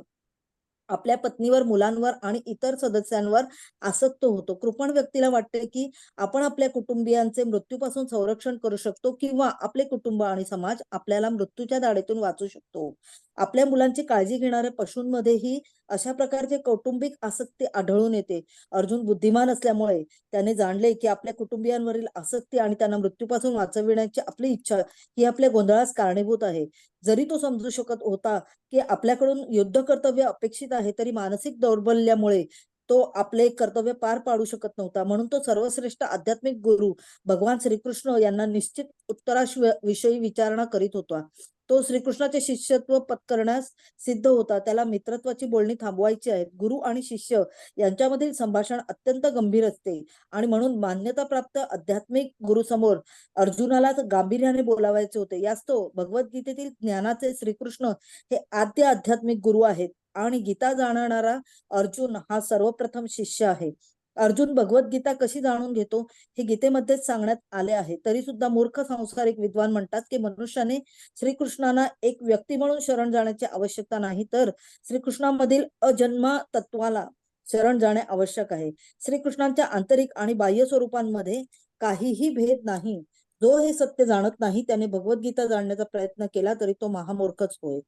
आपल्या पत्नीवर, मुलांवर आणि इतर सदस्यांवर आसक्त होतो. कृपण व्यक्तीला वाटते की आपण आपल्या कुटुंबियांचे मृत्यूपासून संरक्षण करू शकतो किंवा आपले कुटुंब आणि समाज आपल्याला मृत्यूच्या दाढेतून वाचू शकतो. आपल्या मुलांची काळजी घेणाऱ्या पशूंमध्येही अशा प्रकारचे कौटुंबिक आसक्ती आढळून येते. अर्जुन बुद्धिमान असल्यामुळे त्याने जाणले की आपल्या कुटुंबियांवरील आसक्ती आणि त्यांना मृत्यूपासून वाचविण्याची आपली इच्छा ही आपल्या गोंधळास कारणीभूत आहे. जरी तो समजू शकत होता की आपल्याकडून युद्ध कर्तव्य अपेक्षित आहे तरी मानसिक दौर्बल्यामुळे तो आपले कर्तव्य पार पाडू शकत नव्हता. म्हणून तो सर्वश्रेष्ठ आध्यात्मिक गुरु भगवान श्रीकृष्ण यांना निश्चित उत्तराविषयी विचारणा करीत होता. तो श्रीकृष्णाचे शिष्यत्व पत्करण्यास सिद्ध होता. त्याला मित्रत्वाची बोलणी थांबवायची आहेत. गुरु आणि शिष्य यांच्यामधील संभाषण अत्यंत गंभीर असते आणि म्हणून मान्यताप्राप्त आध्यात्मिक गुरुसमोर अर्जुनाला गांभीर्याने बोलावायचे होते. यास्तव भगवद्गीतेतील ज्ञानाचे श्रीकृष्ण हे आद्य आध्यात्मिक गुरु आहेत आणि गीता जाणणारा अर्जुन हा सर्वप्रथम शिष्य आहे. अर्जुन भगवद्गीता कशी जाणून घेतो हे गीतेमध्येच सांगण्यात आले आहे. तरी सुद्धा मूर्ख सांसारिक विद्वान म्हणतात की मनुष्याने श्रीकृष्णांना एक व्यक्ती म्हणून शरण जाण्याची आवश्यकता नाही, तर श्रीकृष्णामधील अजन्मा तत्वाला शरण जाणे आवश्यक आहे. श्रीकृष्णांच्या आंतरिक आणि बाह्य स्वरूपांमध्ये काहीही भेद नाही. जो हे सत्य जाणत नाही त्याने भगवद्गीता जाणण्याचा प्रयत्न केला तरी तो महामूर्खच होय.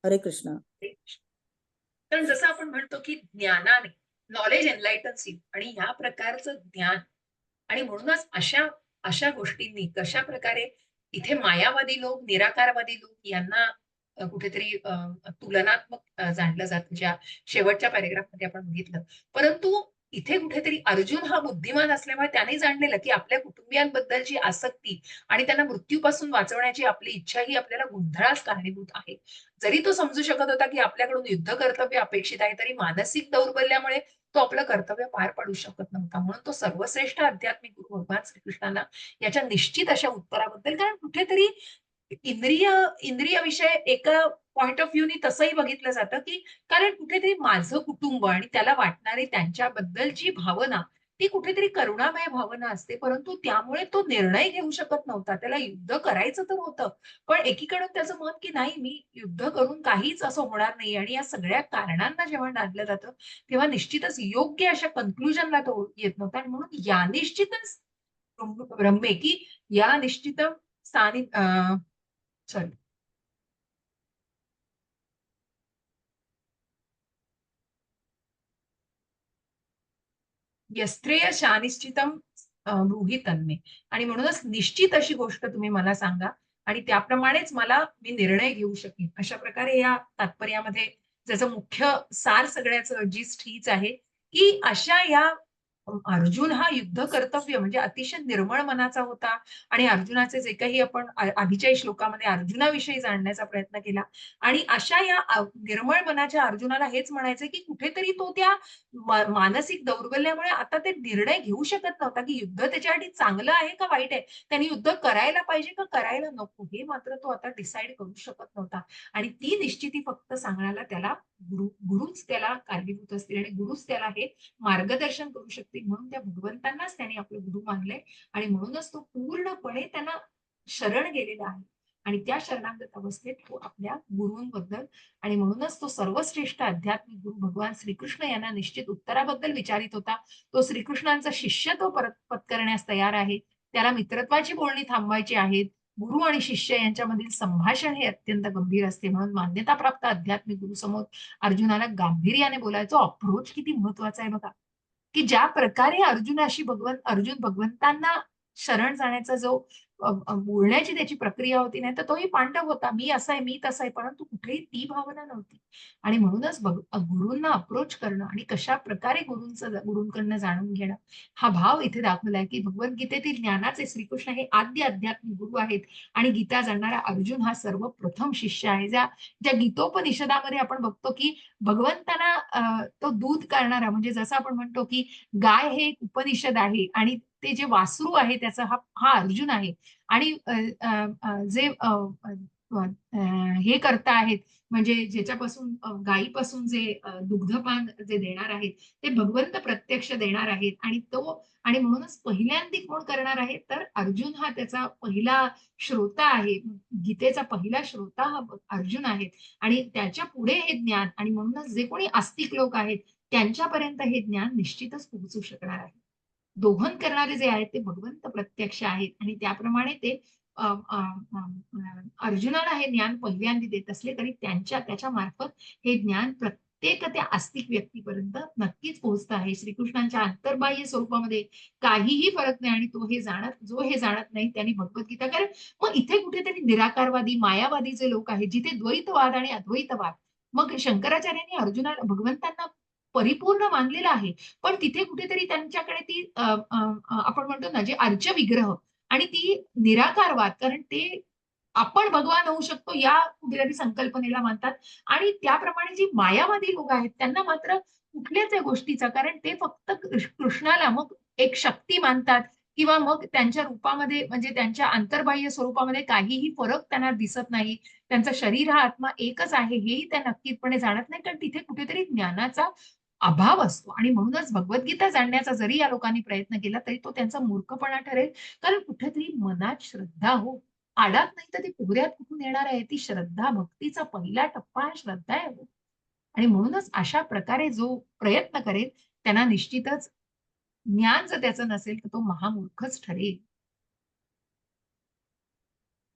हरे कृष्ण. तर जसं आपण म्हणतो की ज्ञानाने नॉलेज एनलाइटन्स यू, आणि ह्या प्रकारचं ज्ञान आणि म्हणूनच अशा अशा गोष्टींनी कशा प्रकारे इथे मायावादी लोक, निराकारवादी लोक यांना कुठेतरी तुलनात्मक जाणलं जातं, ज्या शेवटच्या पॅरेग्राफमध्ये आपण बघितलं. परंतु इथे कुठेतरी अर्जुन हा बुद्धिमान असल्यामुळे त्याने जाणलेलं की आपल्या कुटुंबियांबद्दलची आसक्ती आणि त्यांना मृत्यूपासून वाचवण्याची आपली इच्छा ही आपल्याला गोंधळास कारणीभूत आहे. जरी तो समजू शकत होता की आपल्याकडून युद्ध कर्तव्य अपेक्षित आहे, तरी मानसिक दौर्बल्यामुळे तो आपलं कर्तव्य पार पाडू शकत नव्हता. म्हणून तो सर्वश्रेष्ठ आध्यात्मिक गुरु भगवान श्रीकृष्णांना याच्या निश्चित अशा उत्तराबद्दल, कारण कुठेतरी इंद्रिय विषय एका पॉइंट ऑफ व्ह्यूनी तसंही बघितलं जातं की कारण कुठेतरी माझं कुटुंब आणि त्याला वाटणारी त्यांच्याबद्दलची भावना ती कुठेतरी करुणामय भावना असते, परंतु त्यामुळे तो निर्णय घेऊ शकत नव्हता. त्याला युद्ध करायचं तर होतं, पण एकीकडून त्याचं मत की नाही, मी युद्ध करून काहीच असं होणार नाही, आणि या सगळ्या कारणांना जेव्हा नांदलं जातं तेव्हा निश्चितच योग्य अशा कन्क्लुजनला तो येत नव्हता. आणि म्हणून या निश्चितच रम्ये की या निश्चित स्थानी सॉरी यस्त्रेय शानिश्चितम ब्रूहि तन्मे, आणि म्हणूनच निश्चित अशी गोष्ट तुम्ही मला सांगा आणि त्याप्रमाणेच मी निर्णय घेऊ शकेन. अशा प्रकारे या तात्पर्यामध्ये ज्याचं मुख्य सार सगळ्याचं जिस्ट हीच आहे की अशा या अर्जुन हा युद्ध कर्तव्य म्हणजे अतिशय निर्मळ मनाचा होता, आणि अर्जुनाचे जे काही आपण आधीच्या श्लोकामध्ये अर्जुनाविषयी जाणण्याचा प्रयत्न केला, आणि अशा या निर्मळ मनाच्या अर्जुनाला हेच म्हणायचं की कुठेतरी तो त्या मानसिक दौर्बल्यामुळे आता ते निर्णय घेऊ शकत नव्हता की युद्ध त्याच्यासाठी चांगलं आहे का वाईट आहे, त्यांनी युद्ध करायला पाहिजे का करायला नको, हे मात्र तो आता डिसाईड करू शकत नव्हता. आणि ती निश्चिती फक्त सांगण्याला त्याला गुरुच त्याला कारणीभूत असतील, आणि गुरुच त्याला हे मार्गदर्शन करू शकतील. म्हणून त्या भगवंतांनाच त्याने आपलं गुरु मानलंय, आणि म्हणूनच तो पूर्णपणे त्यांना शरण गेलेला आहे, आणि त्या शरणागत अवस्थेत तो आपल्या गुरूंबद्दल, आणि म्हणूनच तो सर्वश्रेष्ठ आध्यात्मिक गुरु भगवान श्रीकृष्ण यांना निश्चित उत्तराबद्दल विचारित होता. तो श्रीकृष्णांचा शिष्य तो पत्करण्यास तयार आहे. त्याला मित्रत्वाची बोलणी थांबवायची आहेत. गुरु आणि शिष्य यांच्यामधील संभाषण हे अत्यंत गंभीर असते. म्हणून मान्यताप्राप्त आध्यात्मिक गुरु समोर अर्जुनाला गांभीर्याने बोलायचो अप्रोच किती महत्वाचा आहे बघा, की ज्या प्रकारे अर्जुन भगवंतांना शरण जाण्याचा जो बोलण्याची त्याची प्रक्रिया होती, नाही तर तोही पांडव होता, मी असा आहे, मी तसा आहे, परंतु कुठेही ती भावना नव्हती. आणि म्हणूनच गुरूंना अप्रोच करणं आणि कशा प्रकारे गुरूंकडनं जाणून घेणं हा भाव इथे दाखवलाय की भगवद्गीतेतील ज्ञानाचे श्रीकृष्ण हे आद्य आध्यात्मिक गुरु आहेत, आणि गीता जाणणारा अर्जुन हा सर्वप्रथम शिष्य आहे. ज्या गीतोपनिषदामध्ये आपण बघतो की भगवंतांना तो दूध करणारा, म्हणजे जसं आपण म्हणतो की गाय हे एक उपनिषद आहे, आणि ते जे वासरू आहे त्याचा हा अर्जुन आहे, आणि जे हे करता आहेत म्हणजे ज्याच्यापासून गायीपासून जे दुग्धपान जे देणार आहेत ते भगवंत प्रत्यक्ष देणार आहेत, आणि म्हणूनच पहिल्यांदा कोण करणार आहे तर अर्जुन हा त्याचा पहिला श्रोता आहे. गीतेचा पहिला श्रोता हा अर्जुन आहे, आणि त्याच्या पुढे हे ज्ञान, आणि म्हणूनच जे कोणी आस्तिक लोक आहेत त्यांच्यापर्यंत हे ज्ञान निश्चितच पोहोचू शकणार आहे. दोहन करणारे जे आहेत ते भगवंत प्रत्यक्ष आहेत, आणि त्याप्रमाणे ते अर्जुनाला हे ज्ञान पहिल्यांदा देत असले तरी त्याच्या मार्फत हे ज्ञान प्रत्येक त्या आस्तिक व्यक्तीपर्यंत नक्कीच पोहोचत आहे. श्रीकृष्णांच्या अंतर्बाह्य स्वरूपामध्ये काहीही फरक नाही, आणि जो हे जाणत नाही त्यांनी भगवद्गीता, कारण मग इथे कुठेतरी निराकारवादी मायावादी जे लोक आहेत जिथे द्वैतवाद आणि अद्वैतवाद, मग शंकराचार्यांनी भगवंतांना परिपूर्ण मानलेलं आहे. पण तिथे कुठेतरी त्यांच्याकडे ती आपण म्हणतो ना जे अर्च विग्रह आणि ती निराकारवाद, कारण ते आपण भगवान होऊ शकतो या कुठेतरी संकल्पनेला मानतात. आणि त्याप्रमाणे जी मायावादी लोक आहेत त्यांना मात्र कुठल्याच या गोष्टीचा, कारण ते फक्त कृष्णाला मग एक शक्ती मानतात किंवा मग त्यांच्या रूपामध्ये म्हणजे त्यांच्या अंतर्बाह्य स्वरूपामध्ये काहीही फरक त्यांना दिसत नाही. त्यांचं शरीर हा आत्मा एकच आहे हेही त्या नक्कीपणे जाणत नाही, कारण तिथे कुठेतरी ज्ञानाचा अभाव असतो. आणि म्हणूनच भगवद्गीता जाणण्याचा जरी या लोकांनी प्रयत्न केला तरी तो त्यांचा मूर्खपणा ठरेल. कारण कुठेतरी मनात श्रद्धा हो, आडात नाही तर ती पोहऱ्यात कुठून येणार आहे? ती श्रद्धा, भक्तीचा पहिला टप्पा हा श्रद्धा आहे हो. आणि म्हणूनच अशा प्रकारे जो प्रयत्न करेल त्यांना निश्चितच ज्ञान जर त्याचं नसेल तर तो महामूर्खच ठरेल.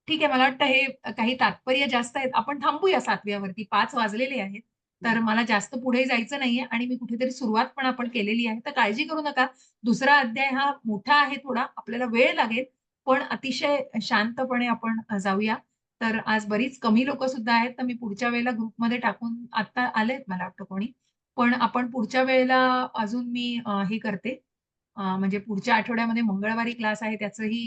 ठीक आहे, मला वाटतं हे काही तात्पर्य जास्त आहेत. आपण थांबूया 7व्यावरती. 5 वाजलेले आहेत. तर मला जास्त पुढे जायचं नाहीये आणि मी कुठेतरी सुरुवात पण आपण केलेली आहे. तर काळजी करू नका. दुसरा अध्याय हा मोठा आहे थोडा. आपल्याला वेळ लागेल, पण अतिशय शांतपणे आपण जाऊया. तर आज बरीच कमी लोकं सुद्धा आहेत. तर मी पुढच्या वेळेला ग्रुपमध्ये टाकून आता आलेत मला वाटतं कोणी. पण आपण पुढच्या वेळेला अजून मी हे करते. म्हणजे पुढच्या आठवड्यामध्ये मंगळवारी क्लास आहे त्याचंही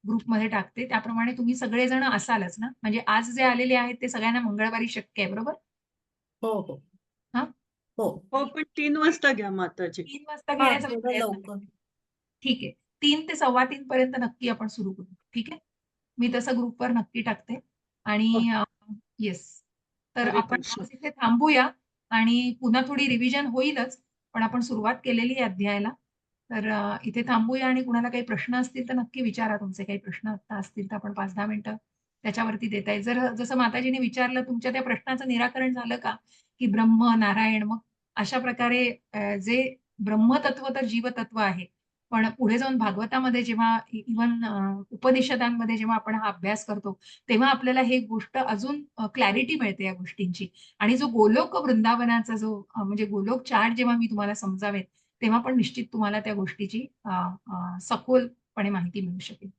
ग्रुपमध्ये टाकते. त्याप्रमाणे तुम्ही सगळेजण असालच ना? म्हणजे आज जे आलेले आहेत ते सगळ्यांना मंगळवारी शक्य आहे, बरोबर? हो हो हां? हो हो, पण 3 वाजता घ्या माताजी. 3 वाजता हा घेण्याचा मी थोडं प्रयत्न लवकर. करते. ठीक आहे. 3 ते 3:15 पर्यंत नक्की आपण सुरू करू. ठीक आहे? मी तसं ग्रुपवर नक्की टाकते. हो, आणि येस. तर हरे आपण कृष्ण. आज इथे थांबूया आणि पुन्हा थोडी रिव्हिजन होईलच. पण आपण सुरुवात केलेली आहे अध्यायाला. तर इथे थांबूया आणि कुणाला काही प्रश्न असतील तर नक्की विचारा. तुमचे काही प्रश्न आता असतील तर आपण 5-10 मिनिटं त्याच्यावरती देता येईल. जर जसं माताजीने विचारलं तुमच्या त्या प्रश्नाचं निराकरण झालं का? की ब्रह्म, नारायण, मग अशा प्रकारे जे ब्रह्मतत्व तर जीवतत्व आहे. पण पुढे जाऊन भागवतामध्ये जेव्हा इव्हन उपनिषदांमध्ये जेव्हा आपण हा अभ्यास करतो, तेव्हा आपल्याला हे गोष्ट अजून क्लॅरिटी मिळते या गोष्टींची. आणि जो गोलोक वृंदावनाचा जो म्हणजे गोलोक चार्ट जेव्हा मी तुम्हाला समजावेन, तेव्हा पण निश्चित तुम्हाला त्या गोष्टीची सखोलपणे माहिती मिळू शकेल.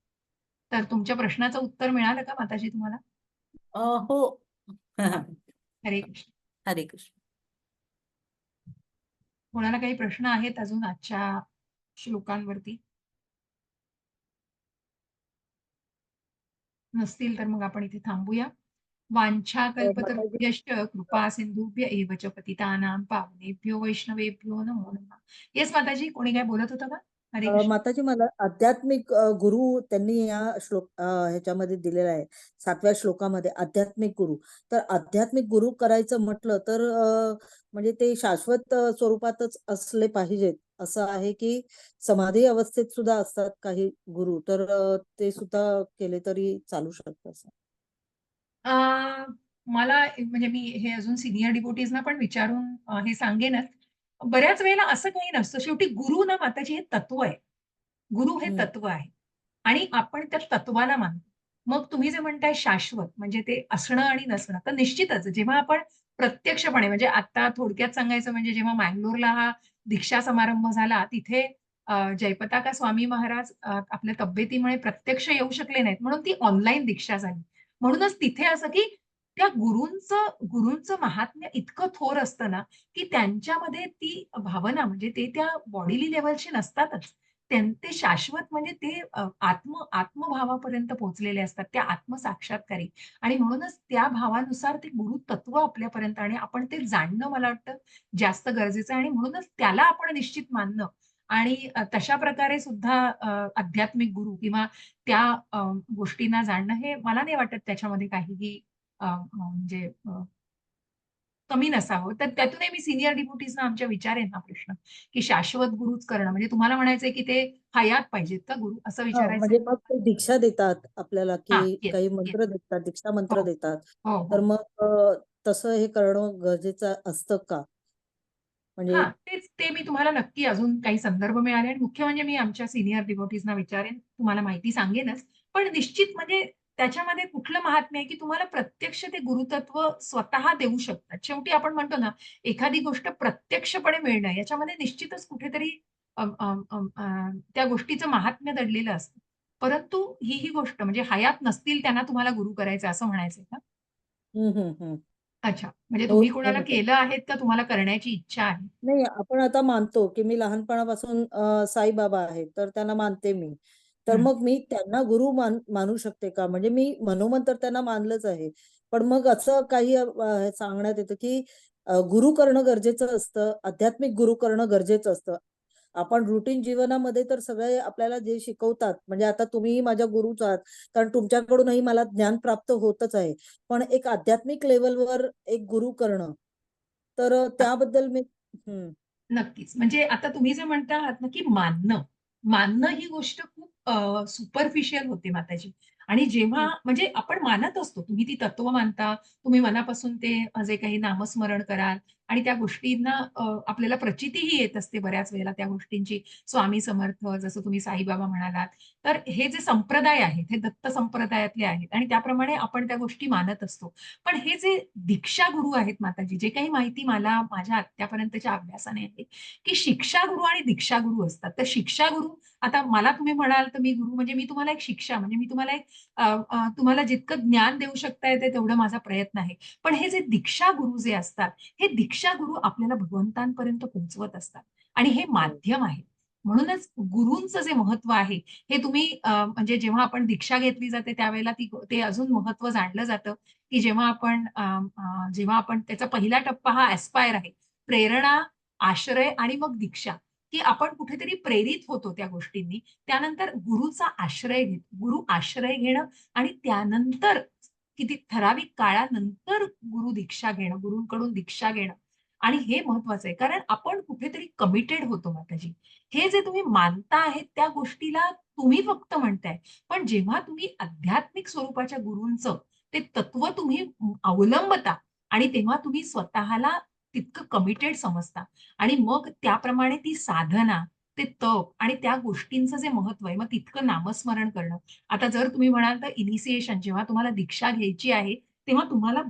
तर तुमच्या प्रश्नाचं उत्तर मिळालं का माताजी तुम्हाला? हो. हरे कृष्ण. हरे कृष्ण. कोणाला काही प्रश्न आहेत अजून आजच्या श्लोकांवरती? नसतील तर मग आपण इथे थांबूया. वाञ्छा माताजी कल्पतरुभ्यश्च कृपा सिंधुभ्य एव च पतितानां पावनेभ्यो वैष्णवेभ्यो नमो नमः. येस माताजी, कोणी काय बोलत होतं का? हरे कृष्ण. माताजी मला आध्यात्मिक गुरु त्यांनी या ह्याच्यामध्ये दिलेला आहे 7व्या श्लोकामध्ये आध्यात्मिक गुरु. तर आध्यात्मिक गुरु करायचं म्हटलं तर म्हणजे ते शाश्वत स्वरूपातच असले पाहिजेत असं आहे की समाधी अवस्थेत सुद्धा असतात काही गुरु, तर ते सुद्धा केले तरी चालू शकतं असं. मला म्हणजे मी हे अजून सिनियर डिव्होटीजना पण विचारून हे सांगेनच. बऱ्याच वेळेला असं काही नसतं. शेवटी गुरु ना माताजी हे तत्व आहे. गुरु हे हम्म. तत्व आहे आणि आपण त्या तत्वाला मानतो. मग तुम्ही जे म्हणताय शाश्वत म्हणजे ते असणं आणि नसणं, तर निश्चितच जेव्हा आपण प्रत्यक्षपणे म्हणजे आता थोडक्यात सांगायचं म्हणजे जेव्हा मंगलोरला हा दीक्षा समारंभ झाला, तिथे जयपताका स्वामी महाराज आपल्या तब्येतीमुळे प्रत्यक्ष येऊ शकले नाहीत. म्हणून ती ऑनलाईन दीक्षा झाली. म्हणूनच तिथे असं की त्या गुरूंचं महात्म्य इतकं थोर असतं ना, की त्यांच्यामध्ये ती भावना म्हणजे ते त्या बॉडीली लेव्हलची नसतातच. ते शाश्वत म्हणजे ते आत्मभावापर्यंत पोहोचलेले असतात. त्या आत्मसाक्षात्कारी आणि म्हणूनच त्या भावानुसार ते गुरु तत्व आपल्यापर्यंत आणि आपण ते जाणणं मला वाटतं जास्त गरजेचं आहे आणि म्हणूनच त्याला आपण निश्चित मानणं आणि तशा प्रकारे सुद्धा आध्यात्मिक गुरु किंवा त्या गोष्टींना जाणणं हे मला नाही वाटत त्याच्यामध्ये काहीही म्हणजे कमी नसावं. तर त्यातूनही मी सीनियर डिव्होटीजना आमच्या विचारेन हा प्रश्न, की शाश्वत गुरुच करणं म्हणजे तुम्हाला म्हणायचंय की ते हयात पाहिजेत का गुरु असं विचारायचंय? म्हणजे मग ते दीक्षा देतात आपल्याला हां. की येस, काही येस. मंत्र देतात, दीक्षा मंत्र हो, देतात. हो, तर हो. मग तसं हे करणं गरजेचं असतं का? म्हणजे तेच ते मी तुम्हाला नक्की अजून काही संदर्भ मिळाले आणि मुख्य म्हणजे मी आमच्या सीनियर डिव्होटीजना विचारेन, तुम्हाला माहिती सांगेनच. पण निश्चित म्हणजे त्याच्यामध्ये कुठलं महात्म्य आहे, की तुम्हाला प्रत्यक्ष ते गुरुतत्व स्वतः देऊ शकतात. शेवटी आपण म्हणतो ना, एखादी गोष्ट प्रत्यक्षपणे मिळणं याच्यामध्ये निश्चितच कुठेतरी अ, अ, अ, अ, त्या गोष्टीचं महात्म्य दडलेलं असतं. परंतु ही गोष्ट म्हणजे हयात नसतील त्यांना तुम्हाला गुरु करायचं असं म्हणायचंय का? हं, हं, हं. अच्छा, म्हणजे हो तुम्ही हो कोणाला माताजी. केलं आहेत का तुम्हाला करण्याची इच्छा आहे? नाही, आपण आता मानतो की मी लहानपणापासून साईबाबा आहेत, तर त्यांना मानते मी. तर हं. मग मी त्यांना गुरु मानू शकते का? म्हणजे मी मनोमन तर त्यांना मानलंच आहे. पण मग असं काही सांगण्यात येतं की गुरु करणं गरजेचं असतं, आध्यात्मिक गुरु करणं गरजेचं असतं. आपण रुटीन जीवनामध्ये तर सगळे आपल्याला जे शिकवतात, म्हणजे आता तुम्हीही माझ्या गुरुच आहात, कारण तुमच्याकडूनही मला ज्ञान प्राप्त होतच आहे. पण एक आध्यात्मिक लेव्हलवर एक गुरु करणं, तर त्याबद्दल मी नक्कीच. म्हणजे आता तुम्ही जे म्हणता आहात ना, की मानणं ही गोष्ट खूप सुपरफिशियल होते माताजी. आणि जेव्हा हं, म्हणजे आपण मानत असतो. तुम्ही ती तत्व मानता, तुम्ही मनापासून ते जे काही नामस्मरण कराल आणि त्या गोष्टींना आपल्याला प्रचितीही येत असते बऱ्याच वेळेला त्या गोष्टींची. स्वामी समर्थ, जसं तुम्ही साईबाबा म्हणालात. तर हे जे संप्रदाय आहेत, हे दत्त संप्रदायातले आहेत आणि त्याप्रमाणे आपण त्या गोष्टी मानत असतो. पण हे जे दीक्षा गुरु आहेत माताजी, जे काही माहिती मला माझ्या आत्तापर्यंतच्या अभ्यासाने आहे, की शिक्षा गुरु आणि दीक्षा गुरु असतात. तर शिक्षा गुरु आता मला तुम्ही म्हणाल तर मी गुरु म्हणजे मी तुम्हाला एक शिक्षा म्हणजे मी तुम्हाला एक तुम्हाला जितकं ज्ञान देऊ शकता येते तेवढा माझा प्रयत्न आहे. पण हे जे दीक्षा गुरु जे असतात, हे दीक्षा गुरु आपल्याला भगवंतांपर्यंत पोहोचवत असतात आणि हे हो. माध्यम आहे. म्हणूनच गुरूंचं जे महत्व आहे, हे तुम्ही म्हणजे जेव्हा आपण दीक्षा घेतली जाते त्यावेळेला ते अजून महत्व जाणलं जातं. की जेव्हा आपण त्याचा पहिला टप्पा हा ॲस्पायर आहे. प्रेरणा, आश्रय आणि मग दीक्षा, की आपण कुठेतरी प्रेरित होतो त्या गोष्टींनी. त्यानंतर गुरुचा आश्रय घेतो. गुरु आश्रय घेणं आणि त्यानंतर किती ठराविक काळानंतर गुरु दीक्षा घेणं, गुरूंकडून दीक्षा घेणं आणि हे महत्वाचं आहे. कारण आपण कुठेतरी कमिटेड होतो माताजी. हे जे तुम्ही मानता आहेत त्या गोष्टीला तुम्ही फक्त म्हणताय. पण जेव्हा तुम्ही आध्यात्मिक स्वरूपाच्या गुरूंचं ते तत्व तुम्ही अवलंबता आणि तेव्हा तुम्ही स्वतःला तितकं कमिटेड समजता आणि मग त्याप्रमाणे ती साधना, ते तप आणि त्या गोष्टींचं जे महत्व आहे, मग तितकं नामस्मरण करणं. आता जर तुम्ही म्हणाल तर इनिशिएशन जेव्हा तुम्हाला दीक्षा घ्यायची आहे, तेव्हा तुम्हाला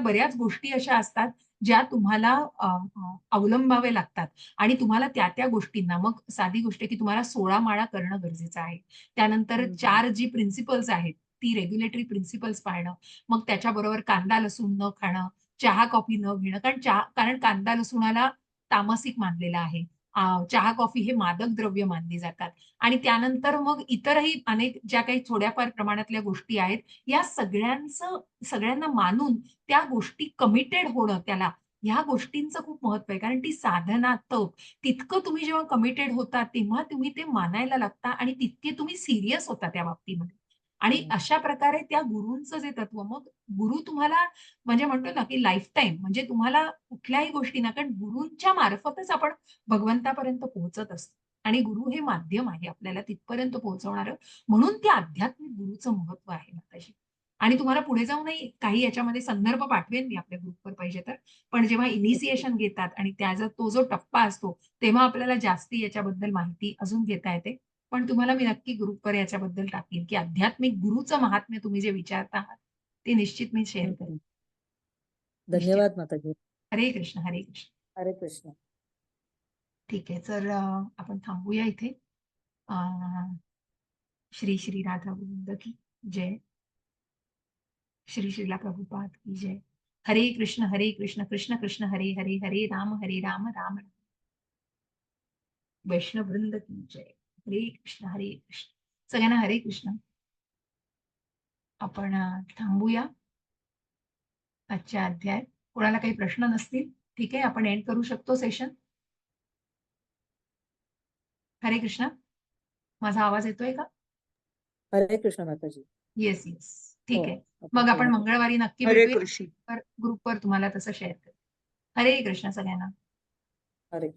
बऱ्याच गोष्टी अशा असतात, ज्या तुम्हाला अ, अ, अवलंबावे लागतात आणि तुम्हाला त्या गोष्टींना मग साधी गोष्ट आहे, की तुम्हाला 16 माळा करणं गरजेचं आहे. त्यानंतर हं, हं. 4 जी प्रिन्सिपल्स आहेत, ती रेग्युलेटरी प्रिन्सिपल्स पाळणं. मग त्याच्याबरोबर कांदा, लसूण न खाणं, चहा, कॉफी न घेणं. कारण कांदा, लसुणाला तामसिक मानलेलं आहे. चहा, कॉफी हे मादक द्रव्य मानली जातात आणि त्यानंतर मग इतरही अनेक ज्या काही थोड्याफार प्रमाणातल्या गोष्टी आहेत, या सगळ्यांना मानून त्या गोष्टी कमिटेड होणं त्याला, ह्या गोष्टींचं खूप महत्व आहे. कारण ती साधना, तप तितकं तुम्ही जेव्हा कमिटेड होता, तेव्हा तुम्ही ते मानायला लागता आणि तितके तुम्ही सीरियस होता त्या बाबतीमध्ये. आणि हं. अशा प्रकारे त्या गुरूंचं जे तत्व मग गुरु तुम्हाला म्हणजे म्हणतो ना, की लाईफटाईम म्हणजे तुम्हाला कुठल्याही गोष्टींना कारण गुरूंच्या मार्फतच आपण भगवंतापर्यंत पोहोचत असतो. आणि गुरु हे माध्यम आहे आपल्याला तिथपर्यंत पोहोचवणारं. म्हणून ते आध्यात्मिक गुरुचं महत्व आहे माताजी. आणि तुम्हाला पुढे जाऊनही काही याच्यामध्ये संदर्भ पाठवेन मी आपल्या ग्रुपवर पाहिजे तर. पण जेव्हा नक्की. इनिशिएशन घेतात आणि त्याचा तो जो टप्पा असतो, तेव्हा आपल्याला जास्ती याच्याबद्दल माहिती अजून घेता येते. पण तुम्हाला मी नक्की ग्रुपवर याच्याबद्दल टाकीन, की आध्यात्मिक गुरुचं महात्म्य तुम्ही जे विचारता आहात, ते निश्चित मी शेअर हं, करेन. हं. निश्चित. धन्यवाद माताजी. हरे कृष्ण, हरे कृष्ण. हरे कृष्ण. ठीक आहे. तर आपण थांबूया इथे. अ, श्री श्री राधा गोविंद की जय. श्री श्रीला प्रभुपाद की जय. हरे कृष्ण कृष्ण कृष्ण हरे हरे हरे राम राम राम. वैष्णव वृंद की जय. हरे कृष्ण हरे कृष्ण. सगळ्यांना हरे कृष्ण. आपण थांबूया आजच्या अध्याय. कोणाला काही प्रश्न नसतील ठीक आहे आपण एंड करू शकतो सेशन. हरे कृष्ण. माझा आवाज येतोय का? हरे कृष्ण माताजी. येस येस हो, ठीक आहे. आपण मग आपण पूर्ण करू. मंगळवारी नक्की हरे भेटूया. कृष्ण. ग्रुपवर तुम्हाला तसं शेअर करेन. हरे कृष्ण सगळ्यांना. हरे